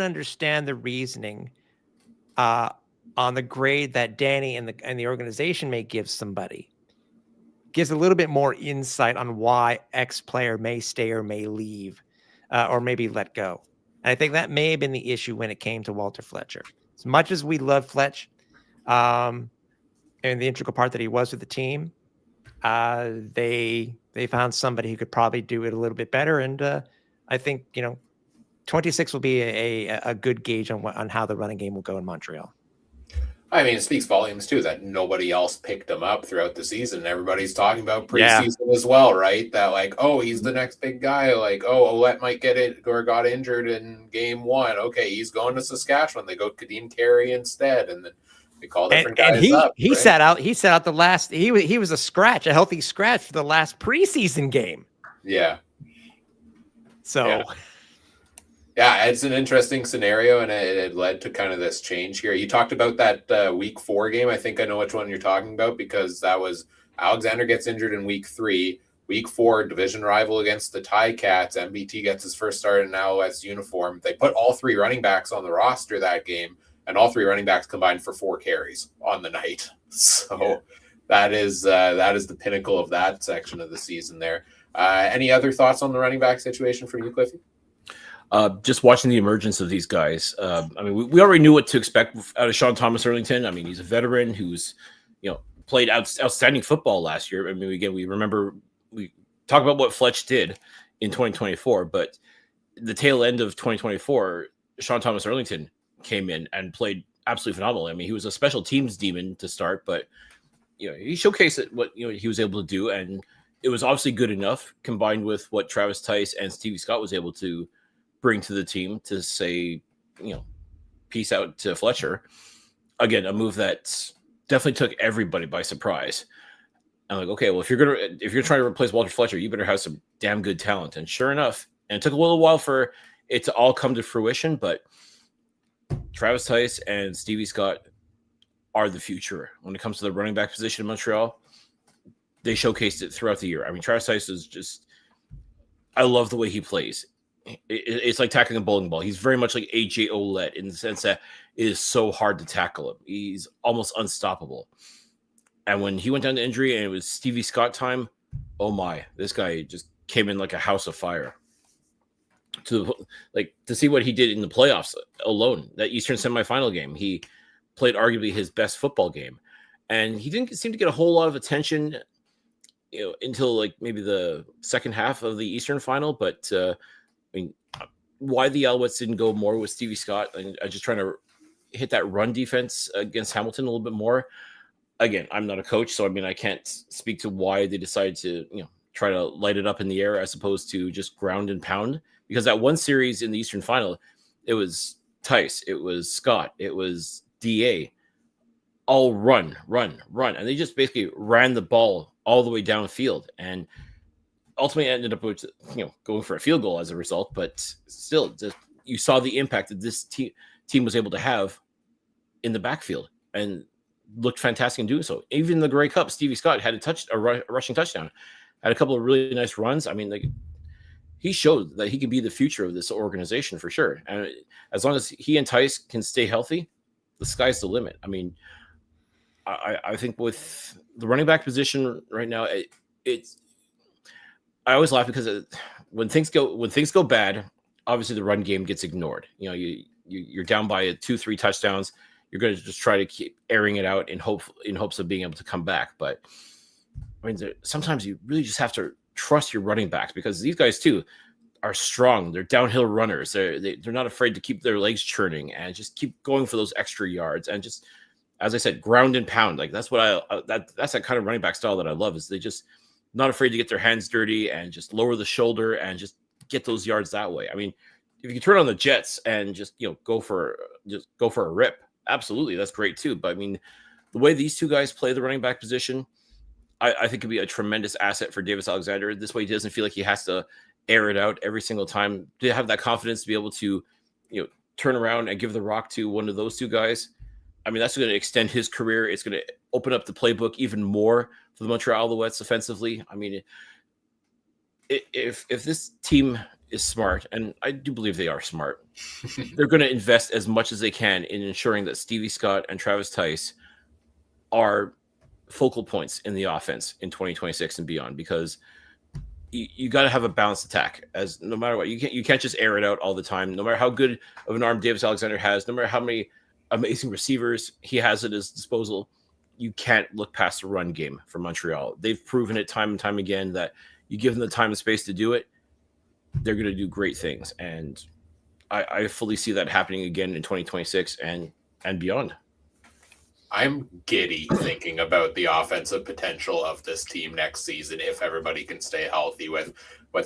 understand the reasoning on the grade that Danny and the organization may give somebody, gives a little bit more insight on why X player may stay or may leave, or maybe let go. And I think that may have been the issue when it came to Walter Fletcher. As much as we love Fletch, and the integral part that he was with the team, they found somebody who could probably do it a little bit better. And I think 26 will be a good gauge on how the running game will go in Montreal. I mean, it speaks volumes too that nobody else picked him up throughout the season. Everybody's talking about preseason as well, right? That like, oh, he's the next big guy. Like, oh, Ouellette might get it or got injured in game 1. Okay, he's going to Saskatchewan. They go Kadeem Carey instead, and then they call different guys up. He right? sat out. He sat out the last. He was a healthy scratch for the last preseason game. Yeah. So. Yeah. Yeah, it's an interesting scenario, and it led to kind of this change here. You talked about that week 4 game. I think I know which one you're talking about, because that was Alexander gets injured in week 3. Week 4, division rival against the Ticats. MBT gets his first start in an Alouettes uniform. They put all 3 running backs on the roster that game, and all 3 running backs combined for 4 carries on the night. So that is the pinnacle of that section of the season there. Any other thoughts on the running back situation from you, Cliffy? Just watching the emergence of these guys. I mean, we already knew what to expect out of Sean Thomas Erlington. I mean, he's a veteran who's, played outstanding football last year. I mean, again, we talk about what Fletch did in 2024, but the tail end of 2024, Sean Thomas Erlington came in and played absolutely phenomenal. I mean, he was a special teams demon to start, but he showcased what he was able to do, and it was obviously good enough combined with what Travis Tice and Stevie Scott was able to bring to the team to say, peace out to Fletcher. Again, a move that definitely took everybody by surprise. I'm like, okay, well, if you're trying to replace Walter Fletcher, you better have some damn good talent. And sure enough, and it took a little while for it to all come to fruition, but Travis Tice and Stevie Scott are the future when it comes to the running back position in Montreal. They showcased it throughout the year. I mean, Travis Tice is just, I love the way he plays. It's like tackling a bowling ball. He's very much like AJ Ouellette in the sense that it is so hard to tackle him. He's almost unstoppable. And when he went down to injury and it was Stevie Scott time, oh my, this guy just came in like a house of fire. To see what he did in the playoffs alone, that Eastern semifinal game, he played arguably his best football game. And he didn't seem to get a whole lot of attention, until like maybe the second half of the Eastern final. But I mean, why the Alouettes didn't go more with Stevie Scott and just trying to hit that run defense against Hamilton a little bit more. Again, I'm not a coach, so I mean, I can't speak to why they decided to, try to light it up in the air as opposed to just ground and pound. Because that one series in the Eastern final, it was Tice, it was Scott, it was DA, all run. And they just basically ran the ball all the way downfield. And ultimately ended up with, going for a field goal as a result, but still, you saw the impact that this team was able to have in the backfield and looked fantastic in doing so. Even in the Grey Cup, Stevie Scott had a rushing touchdown, had a couple of really nice runs. I mean, he showed that he can be the future of this organization for sure. And as long as he and Tice can stay healthy, the sky's the limit. I mean, I think with the running back position right now, it's I always laugh because when things go bad, obviously the run game gets ignored. You're down by 2-3 touchdowns. You're going to just try to keep airing it out in hopes of being able to come back. But I mean, sometimes you really just have to trust your running backs, because these guys too are strong. They're downhill runners. They're not afraid to keep their legs churning and just keep going for those extra yards and just, as I said, ground and pound. Like that's what that's that kind of running back style that I love. Is they just not afraid to get their hands dirty and just lower the shoulder and just get those yards that way. I mean, if you turn on the Jets and just go for a rip, absolutely, that's great too. But I mean, the way these two guys play the running back position, I think could be a tremendous asset for Davis Alexander. This way, he doesn't feel like he has to air it out every single time. To have that confidence to be able to, turn around and give the rock to one of those two guys. I mean, that's going to extend his career. It's going to open up the playbook even more for the Montreal Alouettes offensively. I mean, if this team is smart, and I do believe they are smart, they're going to invest as much as they can in ensuring that Stevie Scott and Travis Tice are focal points in the offense in 2026 and beyond, because you got to have a balanced attack. As no matter what, you can't just air it out all the time. No matter how good of an arm Davis Alexander has, no matter how many amazing receivers he has at his disposal, you can't look past the run game for Montreal. They've proven it time and time again that you give them the time and space to do it, they're going to do great things. And I fully see that happening again in 2026 and beyond. I'm giddy thinking about the offensive potential of this team next season if everybody can stay healthy with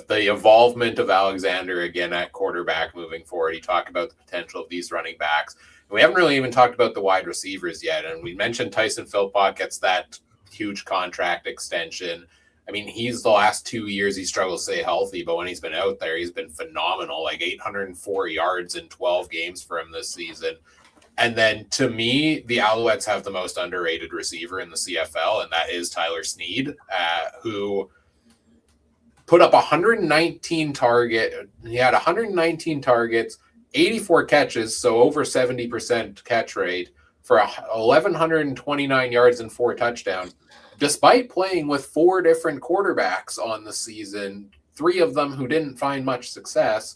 the involvement of Alexander again at quarterback moving forward. You talk about the potential of these running backs. And we haven't really even talked about the wide receivers yet. And we mentioned Tyson Philpott gets that huge contract extension. I mean, he's the last 2 years he struggled to stay healthy, but when he's been out there, he's been phenomenal. Like 804 yards in 12 games for him this season. And then to me, the Alouettes have the most underrated receiver in the CFL, and that is Tyler Snead, who put up 119 target. He had 119 targets, 84 catches, so over 70% catch rate for 1,129 yards and 4 touchdowns, despite playing with 4 different quarterbacks on the season, 3 of them who didn't find much success,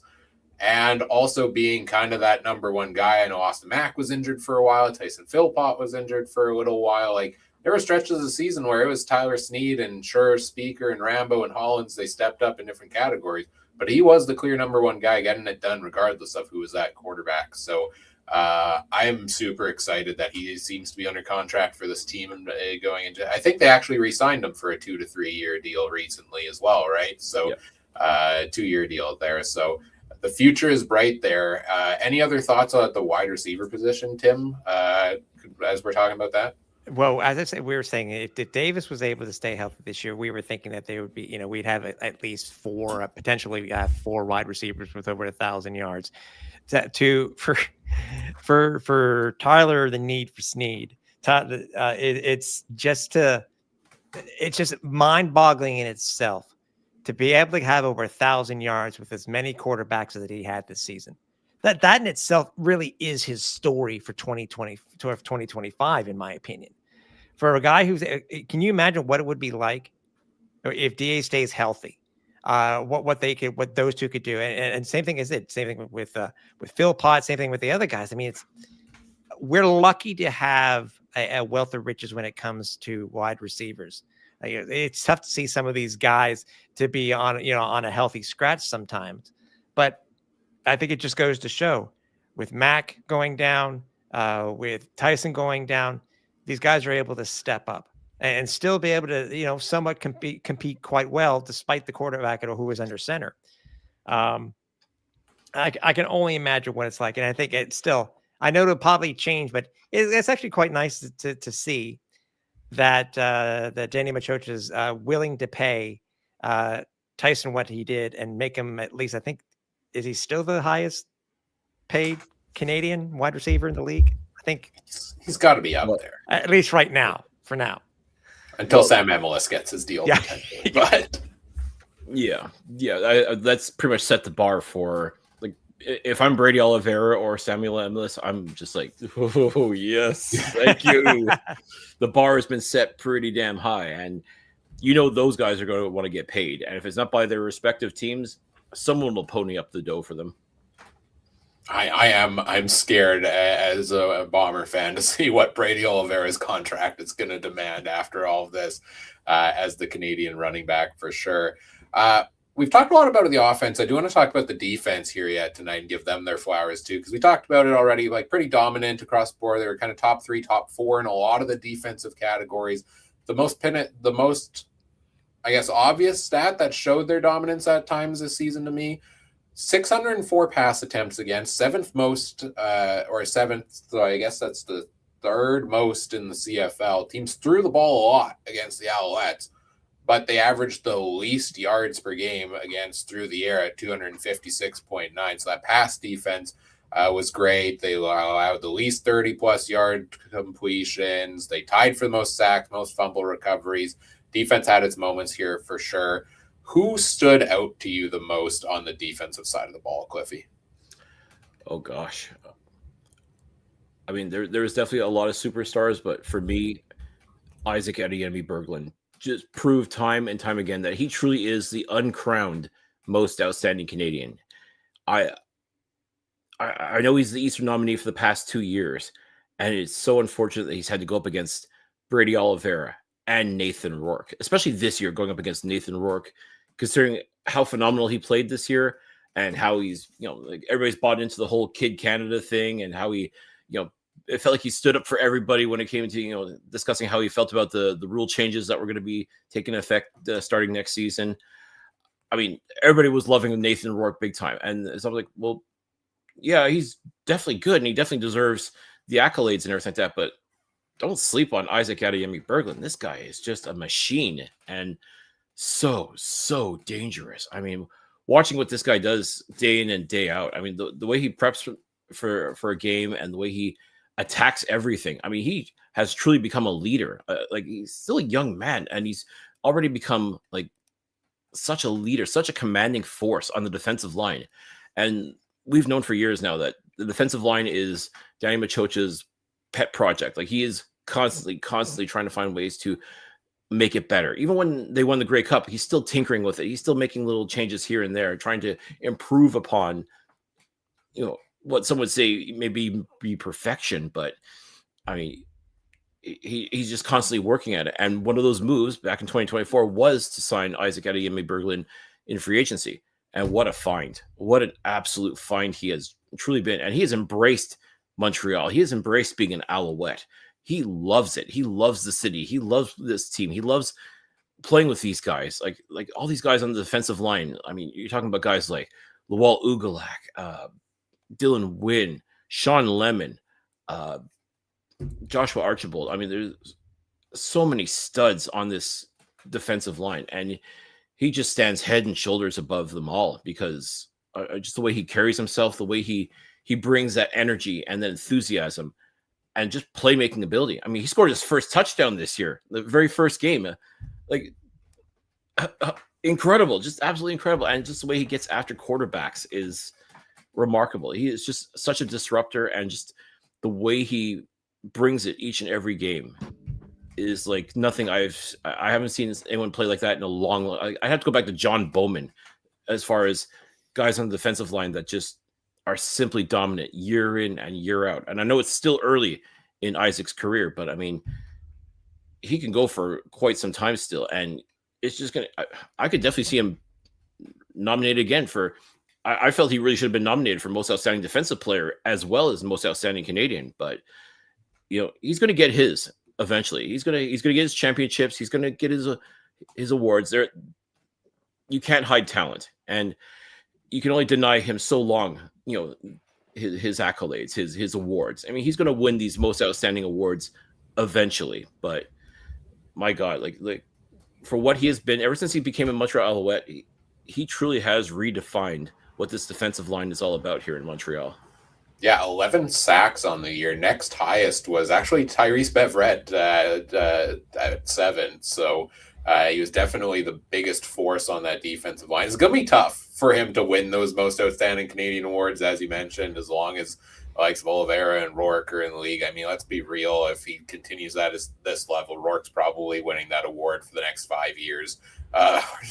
and also being kind of that number one guy. I know Austin Mack was injured for a while. Tyson Philpott was injured for a little while. Like, there were stretches of the season where it was Tyler Snead and Sure, Speaker, and Rambo and Hollins. They stepped up in different categories, but he was the clear number one guy getting it done regardless of who was that quarterback. So I am super excited that he seems to be under contract for this team and going into, I think they actually re-signed him for a 2 to 3 year deal recently as well, right? So 2-year deal there. So the future is bright there. Any other thoughts on the wide receiver position, Tim, as we're talking about that? Well, as I said, we were saying if Davis was able to stay healthy this year, we were thinking that they would be, we'd have at least 4, potentially 4 wide receivers with over 1,000 yards. For Tyler, the need for Snead, it's just mind-boggling in itself to be able to have over 1,000 yards with as many quarterbacks that he had this season. That in itself really is his story for 2025, in my opinion. For a guy who's, can you imagine what it would be like if DA stays healthy? What those two could do, and same thing with Philpott, same thing with the other guys. I mean, we're lucky to have a wealth of riches when it comes to wide receivers. It's tough to see some of these guys to be on a healthy scratch sometimes, but I think it just goes to show with Mac going down, with Tyson going down, these guys are able to step up and still be able to, somewhat compete quite well despite the quarterback who is under center. I can only imagine what it's like. And I think it's still, I know it'll probably change, but it's actually quite nice to see that Danny Machocha is willing to pay Tyson what he did and make him at least, I think, is he still the highest paid Canadian wide receiver in the league? I think he's got to be up there. At least right now, for now. Until Sam Emilus gets his deal. Yeah. But that's pretty much set the bar for, like, if I'm Brady Oliveira or Samuel Emilus, I'm just like, oh yes, thank you. The bar has been set pretty damn high, and those guys are going to want to get paid, and if it's not by their respective teams, someone will pony up the dough for them. I'm scared as a Bomber fan to see what Brady Oliveira's contract is going to demand after all of this as the Canadian running back for sure. We've talked a lot about the offense. I do want to talk about the defense here yet tonight and give them their flowers too, because we talked about it already, like pretty dominant across the board. They were kind of top 3, top 4 in a lot of the defensive categories. The most, I guess, obvious stat that showed their dominance at times this season to me, 604 pass attempts against, 7th most, or 7th, so I guess that's the 3rd most in the CFL. Teams threw the ball a lot against the Alouettes, but they averaged the least yards per game against through the air at 256.9. So that pass defense was great. They allowed the least 30-plus yard completions. They tied for the most sacks, most fumble recoveries. Defense had its moments here for sure. Who stood out to you the most on the defensive side of the ball, Cliffy? Oh, gosh. I mean, there's definitely a lot of superstars, but for me, Isaac Adeyemi-Berglund just proved time and time again that he truly is the uncrowned most outstanding Canadian. I know he's the Eastern nominee for the past 2 years, and it's so unfortunate that he's had to go up against Brady Oliveira and Nathan Rourke, especially this year, going up against Nathan Rourke, considering how phenomenal he played this year and how he's, like everybody's bought into the whole Kid Canada thing and how he, it felt like he stood up for everybody when it came to, discussing how he felt about the rule changes that were going to be taking effect starting next season. I mean, everybody was loving Nathan Rourke big time. And so I'm like, well, yeah, he's definitely good and he definitely deserves the accolades and everything like that, but don't sleep on Isaac Adeyemi-Berglund. This guy is just a machine. And so dangerous. I mean, watching what this guy does day in and day out. I mean, the way he preps for a game and the way he attacks everything. I mean, he has truly become a leader. Like he's still a young man, and he's already become like such a leader, such a commanding force on the defensive line. And we've known for years now that the defensive line is Danny Machocha's pet project. Like he is constantly trying to find ways to make it better. Even when they won the Grey Cup, he's still tinkering with it. He's still making little changes here and there, trying to improve upon, what some would say maybe be perfection. But I mean, he's just constantly working at it. And one of those moves back in 2024 was to sign Isaac Adeyemi-Berglund in free agency. And what a find. What an absolute find he has truly been. And he has embraced Montreal. He has embraced being an Alouette. He loves it. He loves the city. He loves this team. He loves playing with these guys, like all these guys on the defensive line. I mean, you're talking about guys like Lawal Ugalak, Dylan Wynn, Sean Lemon, Joshua Archibald. I mean, there's so many studs on this defensive line, and he just stands head and shoulders above them all because just the way he carries himself, the way he brings that energy and that enthusiasm and just playmaking ability. I mean, he scored his first touchdown this year, the very first game. Incredible, just absolutely incredible. And just the way he gets after quarterbacks is remarkable. He is just such a disruptor, and just the way he brings it each and every game is like nothing I haven't seen anyone play like that in a long. I have to go back to John Bowman as far as guys on the defensive line that just are simply dominant year in and year out. And I know it's still early in Isaac's career, but I mean, he can go for quite some time still. And it's just I could definitely see him nominated again for. I felt he really should have been nominated for most outstanding defensive player as well as most outstanding Canadian. But he's going to get his eventually. He's going to get his championships. He's going to get his awards. There, you can't hide talent, and you can only deny him so long. His accolades, his awards. I mean, he's going to win these most outstanding awards eventually. But my God, like for what he has been ever since he became a Montreal Alouette, he truly has redefined what this defensive line is all about here in Montreal. Yeah, 11 sacks on the year. Next highest was actually Tyrese Beverette at 7. So he was definitely the biggest force on that defensive line. It's going to be tough for him to win those most outstanding Canadian awards, as you mentioned, as long as likes of Oliveira and Rourke are in the league. I mean, let's be real. If he continues at this level, Rourke's probably winning that award for the next 5 years.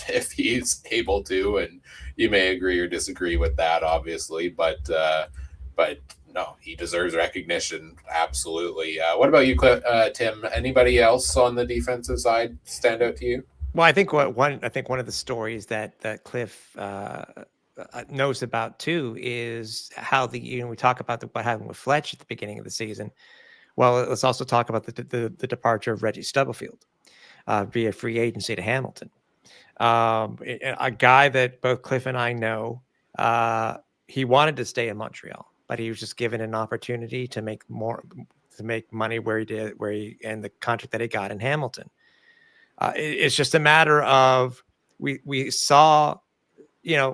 If he's able to, and you may agree or disagree with that, obviously, but no, he deserves recognition. Absolutely. What about you, Tim? Anybody else on the defensive side stand out to you? Well, I think one of the stories that Cliff knows about too is how we talk about what happened with Fletch at the beginning of the season. Well, let's also talk about the departure of Reggie Stubblefield via free agency to Hamilton. A guy that both Cliff and I know, he wanted to stay in Montreal, but he was just given an opportunity to make money where he did, and the contract that he got in Hamilton. It's just a matter of we saw a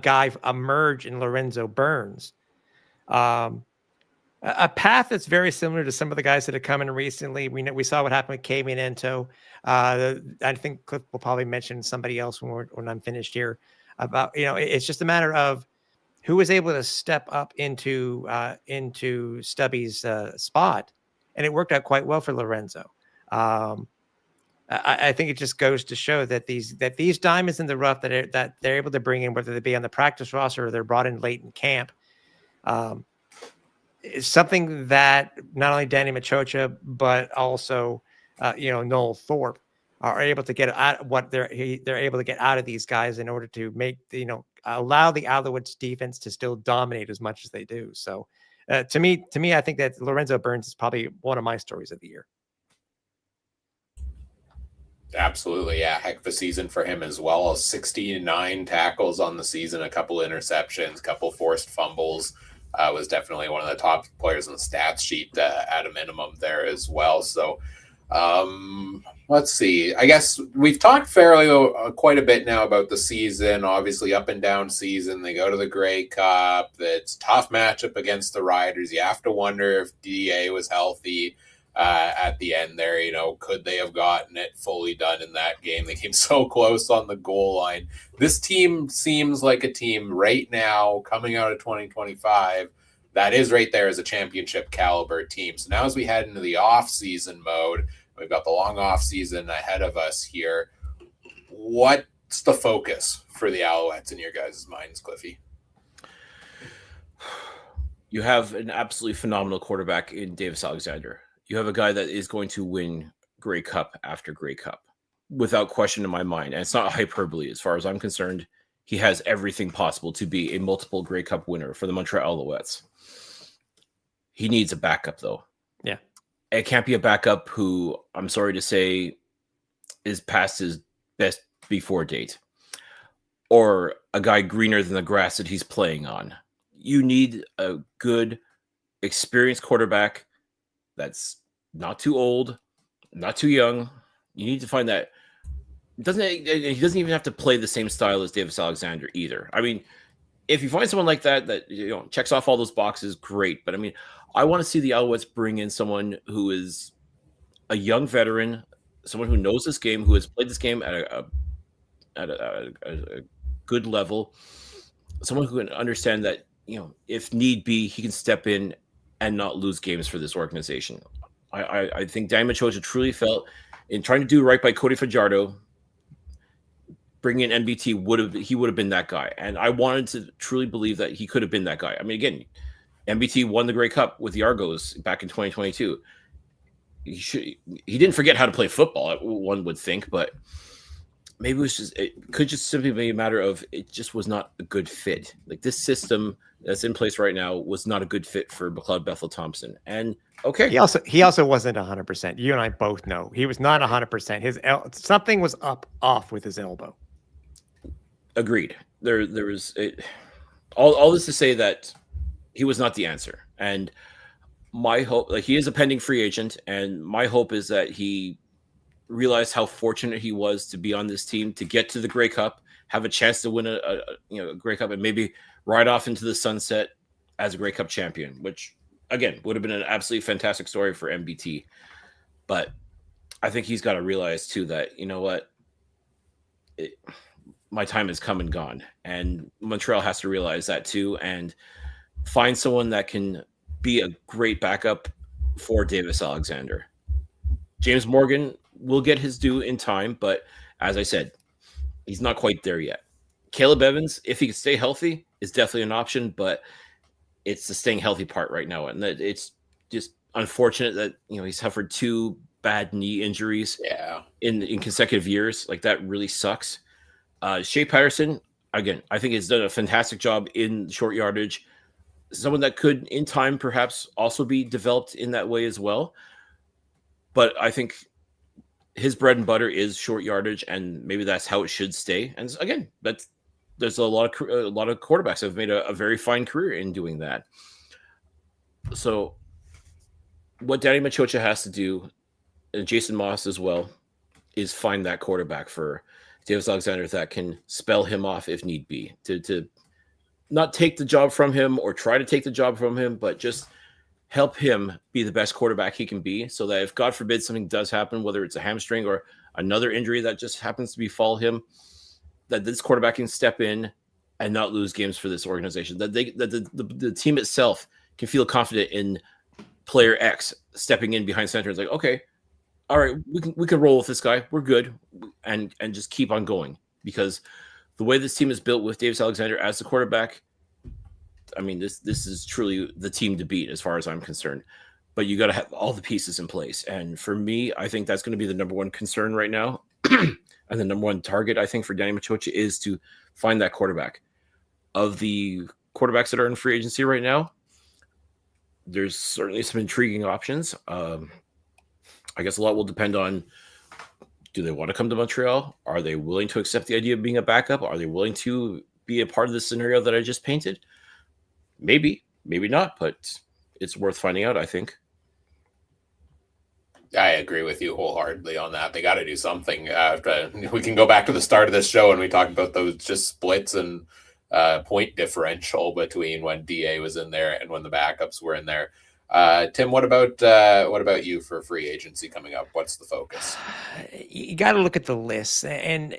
guy emerge in Lorenzo Burns, a path that's very similar to some of the guys that have come in recently. We saw what happened with Kamian Ento. I think Cliff will probably mention somebody else when I'm finished here about, it's just a matter of who was able to step up into Stubby's spot. And it worked out quite well for Lorenzo. I think it just goes to show that these diamonds in the rough that they're able to bring in, whether they be on the practice roster or they're brought in late in camp, is something that not only Danny Machocha but also Noel Thorpe are able to get out what they're able to get out of these guys in order to make allow the Alouettes defense to still dominate as much as they do. So. To me, I think that Lorenzo Burns is probably one of my stories of the year. Absolutely, yeah. Heck of a season for him as well. 69 tackles on the season, a couple interceptions, a couple forced fumbles. Was definitely one of the top players on the stats sheet at a minimum there as well. So Let's see. I guess we've talked fairly quite a bit now about the season. Obviously, up and down season. They go to the Grey Cup. It's a tough matchup against the Riders. You have to wonder if DA was healthy at the end there. Could they have gotten it fully done in that game? They came so close on the goal line. This team seems like a team right now coming out of 2025 that is right there as a championship caliber team. So now as we head into the off-season mode, we've got the long off season ahead of us here. What's the focus for the Alouettes in your guys' minds, Cliffy? You have an absolutely phenomenal quarterback in Davis Alexander. You have a guy that is going to win Grey Cup after Grey Cup, without question in my mind. And it's not hyperbole as far as I'm concerned. He has everything possible to be a multiple Grey Cup winner for the Montreal Alouettes. He needs a backup, though. Yeah. It can't be a backup who, I'm sorry to say, is past his best before date, or a guy greener than the grass that he's playing on. You need a good, experienced quarterback that's not too old, not too young. You need to find that. He doesn't even have to play the same style as Davis Alexander either. I mean, if you find someone like that checks off all those boxes, great. But I mean, I want to see the Alouettes bring in someone who is a young veteran, someone who knows this game, who has played this game at a good level, someone who can understand that, if need be, he can step in and not lose games for this organization. I think Danny Maciocia truly felt in trying to do right by Cody Fajardo, bringing in MBT would have been that guy. And I wanted to truly believe that he could have been that guy. I mean, again, MBT won the Grey Cup with the Argos back in 2022. He didn't forget how to play football, one would think, but maybe it could just simply be a matter of it just was not a good fit. Like, this system that's in place right now was not a good fit for McLeod Bethel Thompson. And okay, he also wasn't 100%. You and I both know he was not 100%. Something was off with his elbow. Agreed. There was all this to say that he was not the answer. And my hope, he is a pending free agent, and my hope is that he realized how fortunate he was to be on this team, to get to the Grey Cup, have a chance to win a Grey Cup, and maybe ride off into the sunset as a Grey Cup champion, which again would have been an absolutely fantastic story for MBT. But I think he's got to realize too that, my time has come and gone, and Montreal has to realize that too, and find someone that can be a great backup for Davis Alexander. James Morgan will get his due in time, but as I said, he's not quite there yet. Caleb Evans, if he can stay healthy, is definitely an option, but it's the staying healthy part right now, and that it's just unfortunate that he suffered 2 bad knee injuries in consecutive years. Like, that really sucks. Shea Patterson, again, I think has done a fantastic job in short yardage. Someone that could, in time, perhaps also be developed in that way as well. But I think his bread and butter is short yardage, and maybe that's how it should stay. And again, there's a lot of quarterbacks that have made a very fine career in doing that. So what Danny Maciocia has to do, and Jason Moss as well, is find that quarterback for Davis Alexander that can spell him off if need be, to not take the job from him or try to take the job from him, but just help him be the best quarterback he can be, so that if, God forbid, something does happen, whether it's a hamstring or another injury that just happens to befall him, that this quarterback can step in and not lose games for this organization, that the team itself can feel confident in player X stepping in behind center. It's like, okay, all right, we can roll with this guy. We're good, and just keep on going, because the way this team is built with Davis Alexander as the quarterback, I mean, this is truly the team to beat as far as I'm concerned. But you got to have all the pieces in place, and for me, I think that's going to be the number one concern right now, and the number one target, I think, for Danny Maciocia is to find that quarterback. Of the quarterbacks that are in free agency right now, there's certainly some intriguing options. I guess a lot will depend on, do they want to come to Montreal? Are they willing to accept the idea of being a backup? Are they willing to be a part of the scenario that I just painted? Maybe, maybe not, but it's worth finding out, I think. I agree with you wholeheartedly on that. They got to do something. We can go back to the start of this show and we talked about those just splits and point differential between when DA was in there and when the backups were in there. Tim, what about you for free agency coming up? What's the focus? You got to look at the list, and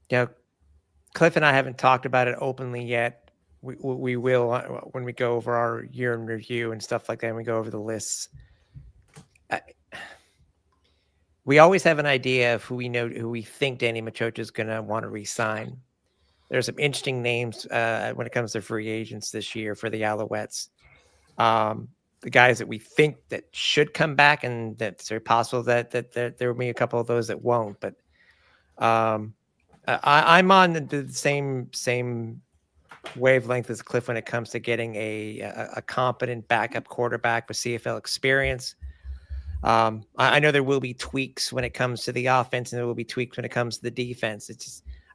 Cliff and I haven't talked about it openly yet. We will when we go over our year in review and stuff like that. And we go over the lists. We always have an idea of who we think Danny Machocha is going to want to re-sign. There's some interesting names when it comes to free agents this year for the Alouettes. The guys that we think that should come back, and that's very possible that there will be a couple of those that won't. But I'm on the same wavelength as Cliff when it comes to getting a competent backup quarterback with CFL experience. I know there will be tweaks when it comes to the offense, and there will be tweaks when it comes to the defense.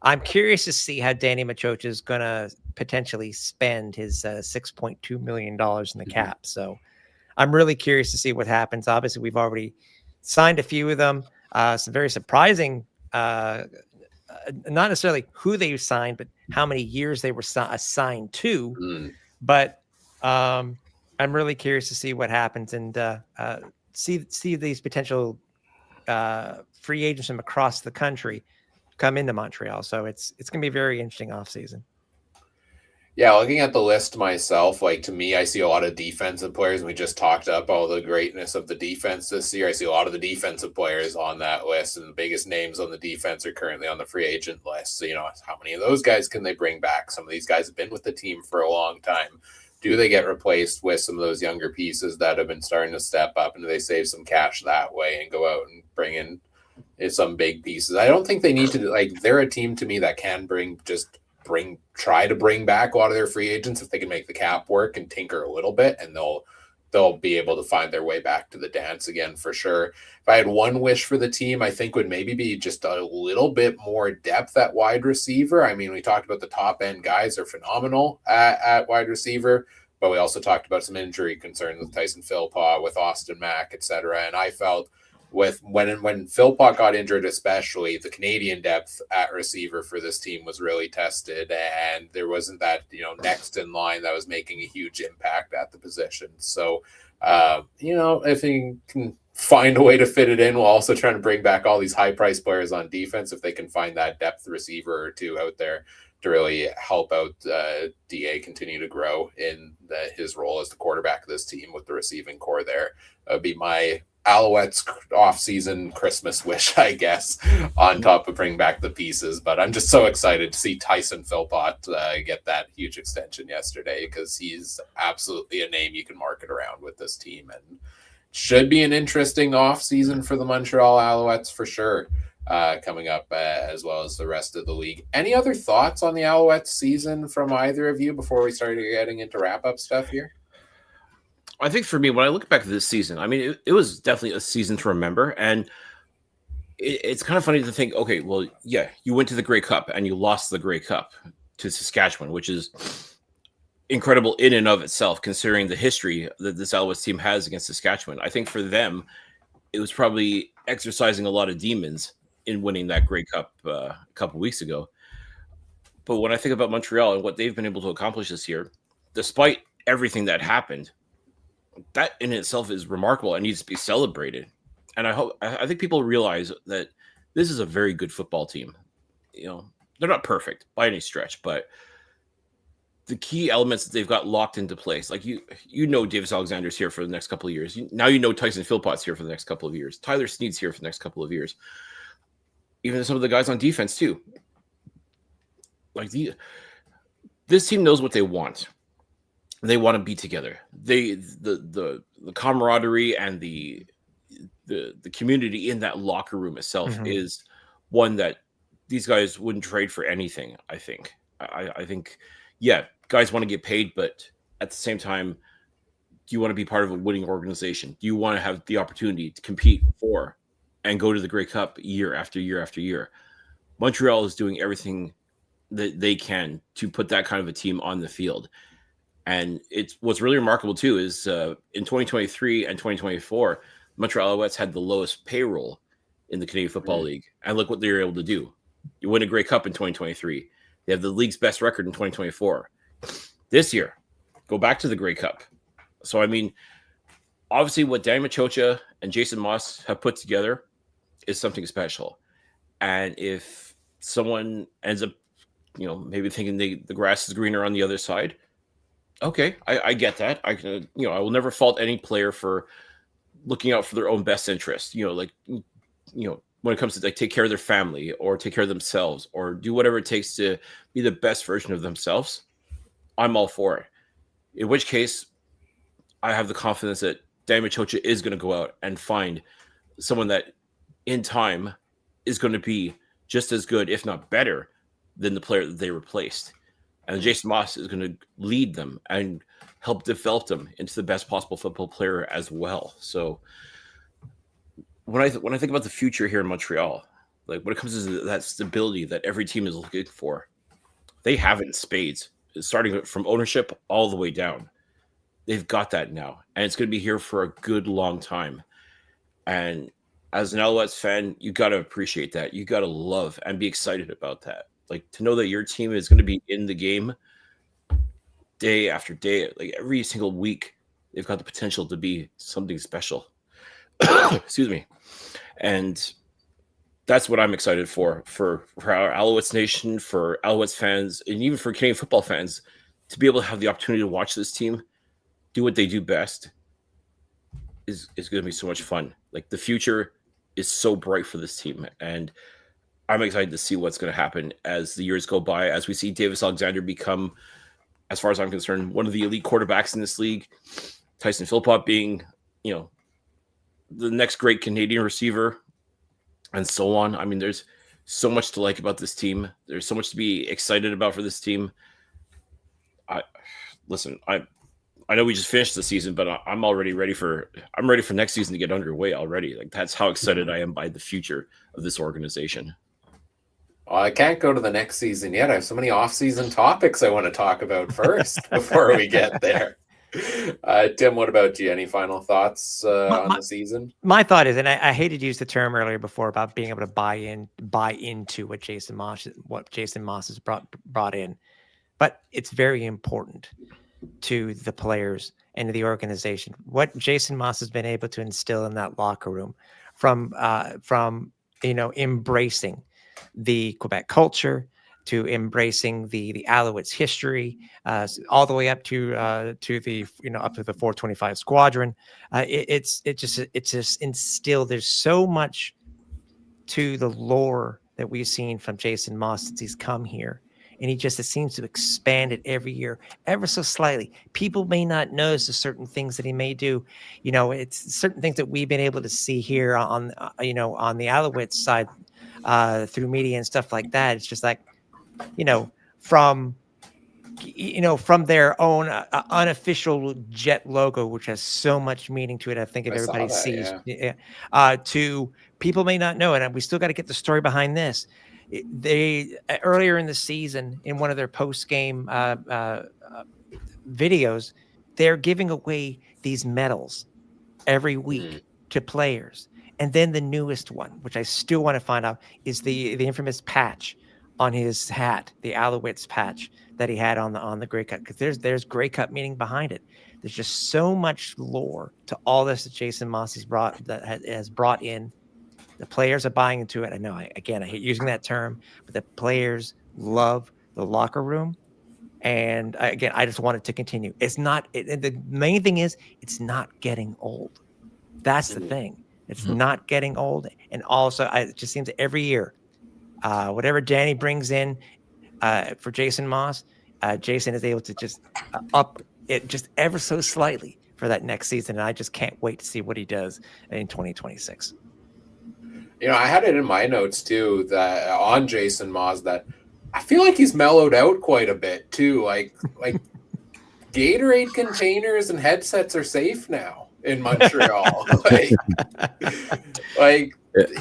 I'm curious to see how Danny Machocha is going to potentially spend his $6.2 million in the cap. So I'm really curious to see what happens. Obviously, we've already signed a few of them. Some very surprising, not necessarily who they signed, but how many years they were assigned to. But I'm really curious to see what happens and see these potential free agents from across the country come into Montreal. So it's going to be a very interesting offseason. Yeah, looking at the list myself, like to me, I see a lot of defensive players. We just talked up all the greatness of the defense this year. I see a lot of the defensive players on that list, and the biggest names on the defense are currently on the free agent list. So, how many of those guys can they bring back? Some of these guys have been with the team for a long time. Do they get replaced with some of those younger pieces that have been starting to step up, and do they save some cash that way and go out and bring in some big pieces? I don't think they need to they're a team to me that can try to bring back a lot of their free agents if they can make the cap work and tinker a little bit, and they'll be able to find their way back to the dance again for sure. If I had one wish for the team, I think would maybe be just a little bit more depth at wide receiver. I mean, we talked about the top end guys are phenomenal at wide receiver, but we also talked about some injury concerns with Tyson Philpott, with Austin Mack, etc. And I felt with when Philpott got injured, especially the Canadian depth at receiver for this team was really tested, and there wasn't that next in line that was making a huge impact at the position. So if he can find a way to fit it in, while also trying to bring back all these high priced players on defense, if they can find that depth receiver or two out there to really help out DA continue to grow in his role as the quarterback of this team with the receiving core there, would be my Alouettes off-season Christmas wish, I guess, on top of bringing back the pieces. But I'm just so excited to see Tyson Philpott get that huge extension yesterday, because he's absolutely a name you can market around with this team, and should be an interesting off-season for the Montreal Alouettes for sure, coming up as well as the rest of the league. Any other thoughts on the Alouettes season from either of you before we start getting into wrap-up stuff here? I think for me, when I look back at this season, I mean, it was definitely a season to remember. And it's kind of funny to think, okay, well, yeah, you went to the Grey Cup and you lost the Grey Cup to Saskatchewan, which is incredible in and of itself, considering the history that this Alouettes team has against Saskatchewan. I think for them, it was probably exercising a lot of demons in winning that Grey Cup a couple weeks ago. But when I think about Montreal and what they've been able to accomplish this year, despite everything that happened, that in itself is remarkable and needs to be celebrated. And I think people realize that this is a very good football team. They're not perfect by any stretch, but the key elements that they've got locked into place, like Davis Alexander's here for the next couple of years. Now Tyson Philpott's here for the next couple of years. Tyler Sneed's here for the next couple of years. Even some of the guys on defense too. This team knows what they want. They want to be together. The camaraderie and the community in that locker room itself is one that these guys wouldn't trade for anything. I think. I think, yeah, guys want to get paid, but at the same time, do you want to be part of a winning organization? Do you want to have the opportunity to compete for and go to the Grey Cup year after year after year? Montreal is doing everything that they can to put that kind of a team on the field. And what's really remarkable too is in 2023 and 2024, Montreal Alouettes had the lowest payroll in the Canadian Football Mm. League. And look what they were able to do. You win a Grey Cup in 2023. They have the league's best record in 2024. This year, go back to the Grey Cup. So, I mean, obviously what Danny Machocha and Jason Moss have put together is something special. And if someone ends up, maybe thinking the grass is greener on the other side, okay, I get that. I can, I will never fault any player for looking out for their own best interest. When it comes to take care of their family or take care of themselves or do whatever it takes to be the best version of themselves, I'm all for it. In which case, I have the confidence that Dan Machocha is going to go out and find someone that in time is going to be just as good, if not better, than the player that they replaced. And Jason Moss is going to lead them and help develop them into the best possible football player as well. So when I think about the future here in Montreal, like when it comes to that stability that every team is looking for, they have it in spades, starting from ownership all the way down. They've got that now, and it's going to be here for a good long time. And as an Alouettes fan, you got to appreciate that. You got to love and be excited about that. Like to know that your team is going to be in the game day after day, like every single week, they've got the potential to be something special. Excuse me. And that's what I'm excited for our Alouettes Nation, for Alouettes fans, and even for Canadian football fans to be able to have the opportunity to watch this team do what they do best is going to be so much fun. Like the future is so bright for this team, and I'm excited to see what's going to happen as the years go by, as we see Davis Alexander become, as far as I'm concerned, one of the elite quarterbacks in this league. Tyson Philpott being, the next great Canadian receiver, and so on. I mean, there's so much to like about this team. There's so much to be excited about for this team. I know we just finished the season, but I'm already ready for next season to get underway already. Like that's how excited I am by the future of this organization. Well, I can't go to the next season yet. I have so many off-season topics I want to talk about first before we get there. Tim, what about you? Any final thoughts on the season? My thought is, and I hated to use the term earlier before about being able to buy into what Jason Moss has brought in, but it's very important to the players and to the organization. What Jason Moss has been able to instill in that locker room, from embracing the Quebec culture, to embracing the Alouettes history, all the way up to the up to the 425 Squadron. It's just instilled. There's so much to the lore that we've seen from Jason Moss since he's come here, and it seems to expand it every year, ever so slightly. People may not notice the certain things that he may do. It's certain things that we've been able to see here on on the Alouettes side through media and stuff like that. It's just like, from their own unofficial jet logo, which has so much meaning to it. I think if everybody sees, to people may not know it, and we still got to get the story behind this. They earlier in the season, in one of their post-game videos, they're giving away these medals every week to players. And then the newest one, which I still want to find out, is the infamous patch on his hat, the Alouettes patch that he had on the Grey Cup, because there's Grey Cup meaning behind it. There's just so much lore to all this that Jason Moss has brought in. The players are buying into it. I know, I hate using that term, but the players love the locker room. And I just want it to continue. It's not, the main thing is it's not getting old. That's the thing. It's not getting old. And also, it just seems that every year, whatever Danny brings in for Jason Moss, Jason is able to just up it just ever so slightly for that next season. And I just can't wait to see what he does in 2026. I had it in my notes too, that on Jason Moss, that I feel like he's mellowed out quite a bit too. Like Gatorade containers and headsets are safe now in Montreal.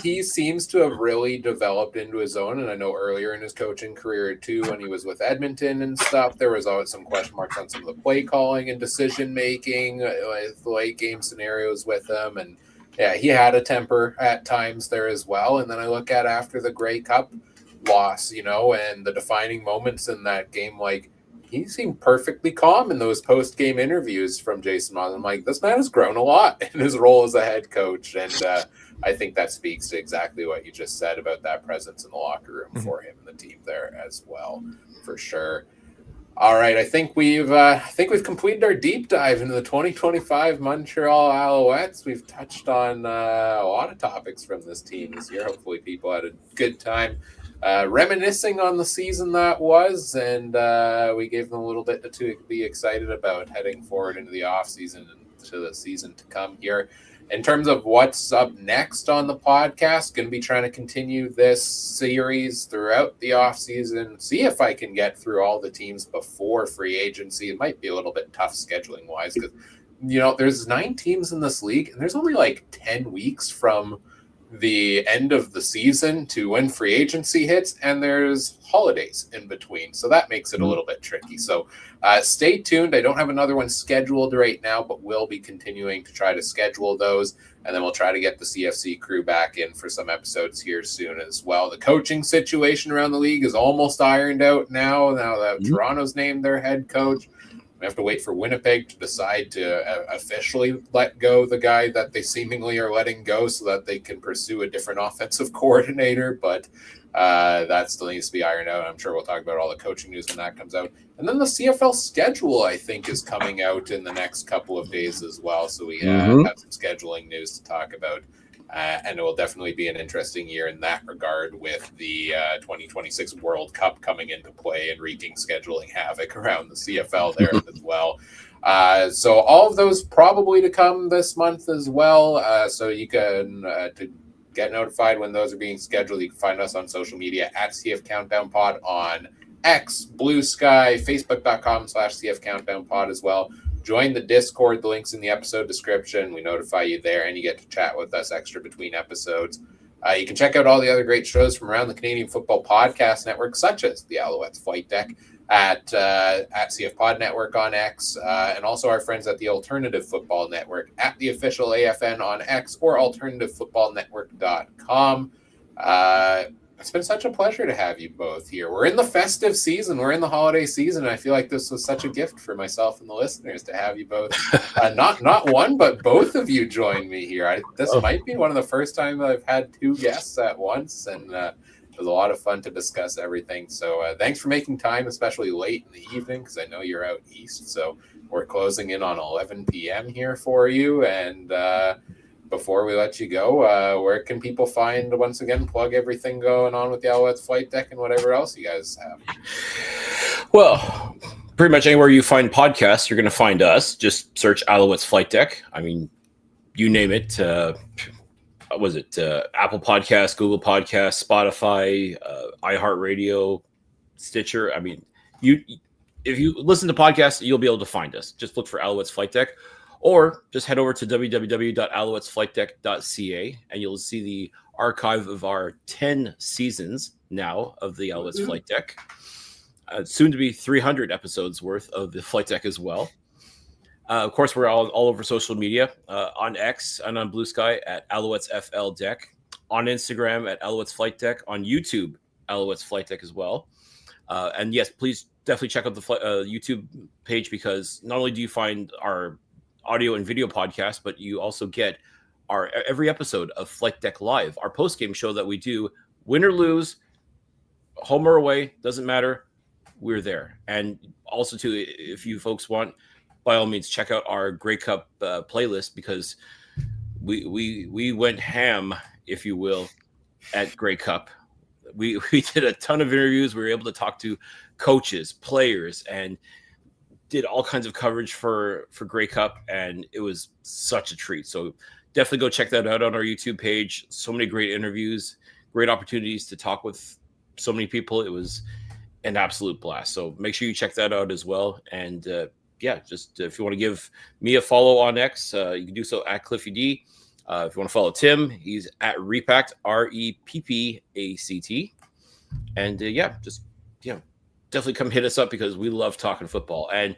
He seems to have really developed into his own. And I know earlier in his coaching career too, when he was with Edmonton and stuff, there was always some question marks on some of the play calling and decision making, with late game scenarios with him. And Yeah, he had a temper at times there as well. And then I look at after the Grey Cup loss, and the defining moments in that game, like he seemed perfectly calm in those post-game interviews from Jason Moss. I'm like, this man has grown a lot in his role as a head coach. And I think that speaks to exactly what you just said about that presence in the locker room for him and the team there as well, for sure. All right, I think we've completed our deep dive into the 2025 Montreal Alouettes. We've touched on a lot of topics from this team this year. Hopefully, people had a good time reminiscing on the season that was, and we gave them a little bit to be excited about heading forward into the offseason and to the season to come here. In terms of what's up next on the podcast, going to be trying to continue this series throughout the offseason, see if I can get through all the teams before free agency. It might be a little bit tough scheduling wise because, there's 9 teams in this league and there's only like 10 weeks from the end of the season to when free agency hits, and there's holidays in between, so that makes it a little bit tricky. So stay tuned. I don't have another one scheduled right now, but we'll be continuing to try to schedule those, and then we'll try to get the CFC crew back in for some episodes here soon as well. The coaching situation around the league is almost ironed out now that Toronto's named their head coach. We have to wait for Winnipeg to decide to officially let go the guy that they seemingly are letting go so that they can pursue a different offensive coordinator. But that still needs to be ironed out. I'm sure we'll talk about all the coaching news when that comes out. And then the CFL schedule, I think, is coming out in the next couple of days as well. So we have some scheduling news to talk about. And it will definitely be an interesting year in that regard with the 2026 World Cup coming into play and wreaking scheduling havoc around the CFL there as well. So all of those probably to come this month as well. So you can to get notified when those are being scheduled. You can find us on social media at CF Countdown Pod on X, Blue Sky, Facebook.com/CF Countdown Pod as well. Join the Discord. The link's in the episode description. We notify you there, and you get to chat with us extra between episodes. You can check out all the other great shows from around the Canadian Football Podcast Network, such as the Alouettes Flight Deck at CF Pod Network on X, and also our friends at the Alternative Football Network at the official AFN on X or alternativefootballnetwork.com. It's been such a pleasure to have you both here. We're in the festive season. We're in the holiday season. And I feel like this was such a gift for myself and the listeners to have you both, not one, but both of you join me here. This might be one of the first times I've had 2 guests at once, and it was a lot of fun to discuss everything. So thanks for making time, especially late in the evening, because I know you're out east. So we're closing in on 11 p.m. here for you. And before we let you go, where can people find, once again, plug everything going on with the Alouettes Flight Deck and whatever else you guys have? Well, pretty much anywhere you find podcasts, you're going to find us. Just search Alouettes Flight Deck. I mean, you name it. Apple Podcasts, Google Podcasts, Spotify, iHeartRadio, Stitcher. I mean, if you listen to podcasts, you'll be able to find us. Just look for Alouettes Flight Deck. Or just head over to www.alouettesflightdeck.ca and you'll see the archive of our 10 seasons now of the Alouettes Flight Deck. Soon to be 300 episodes worth of the Flight Deck as well. Of course, we're all over social media, on X and on Blue Sky at Alouettes FL Deck, on Instagram at Alouettes Flight Deck, on YouTube, Alouettes Flight Deck as well. And yes, please definitely check out the YouTube page, because not only do you find our audio and video podcast, but you also get our every episode of Flight Deck Live, our post-game show that we do, win or lose, home or away, doesn't matter, we're there. And also too, if you folks want, by all means, check out our Grey Cup playlist, because we went ham, if you will, at Grey Cup. We did a ton of interviews. We were able to talk to coaches, players, and did all kinds of coverage for Grey Cup, and it was such a treat. So definitely go check that out on our YouTube page. So many great interviews, great opportunities to talk with so many people. It was an absolute blast. So make sure you check that out as well. And just if you want to give me a follow on X, you can do so at Cliffy D. If you want to follow Tim, he's at Repact, REPPACT. And definitely come hit us up, because we love talking football. And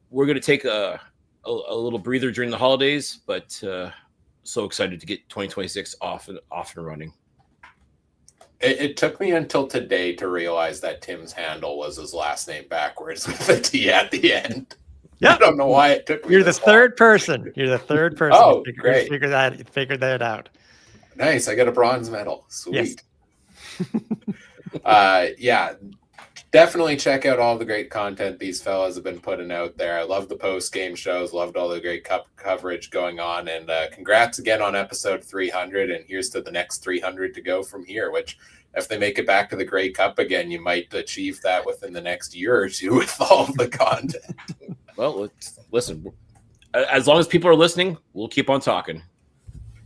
we're going to take a little breather during the holidays, but so excited to get 2026 off and running. It took me until today to realize that Tim's handle was his last name backwards with a T at the end. Yeah, I don't know why it took me. You're the third person. You're the third person. Oh, to great! Figure that out. Nice. I got a bronze medal. Sweet. Yes. Yeah. Definitely check out all the great content these fellas have been putting out there. I love the post-game shows, loved all the great cup coverage going on, and congrats again on episode 300, and here's to the next 300 to go from here, which if they make it back to the Grey Cup again, you might achieve that within the next year or two with all the content. Well, listen, as long as people are listening, we'll keep on talking.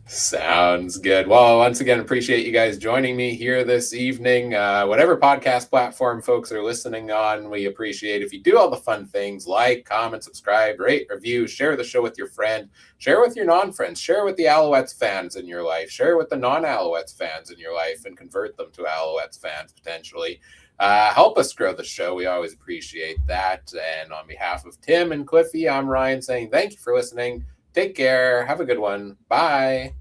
Sounds good. Well, once again, appreciate you guys joining me here this evening. Whatever podcast platform folks are listening on, we appreciate if you do all the fun things like, comment, subscribe, rate, review, share the show with your friend, share with your non-friends, share with the Alouettes fans in your life, share with the non-Alouettes fans in your life, and convert them to Alouettes fans potentially. Help us grow the show. We always appreciate that. And on behalf of Tim and Cliffy, I'm Ryan saying thank you for listening. Take care. Have a good one. Bye.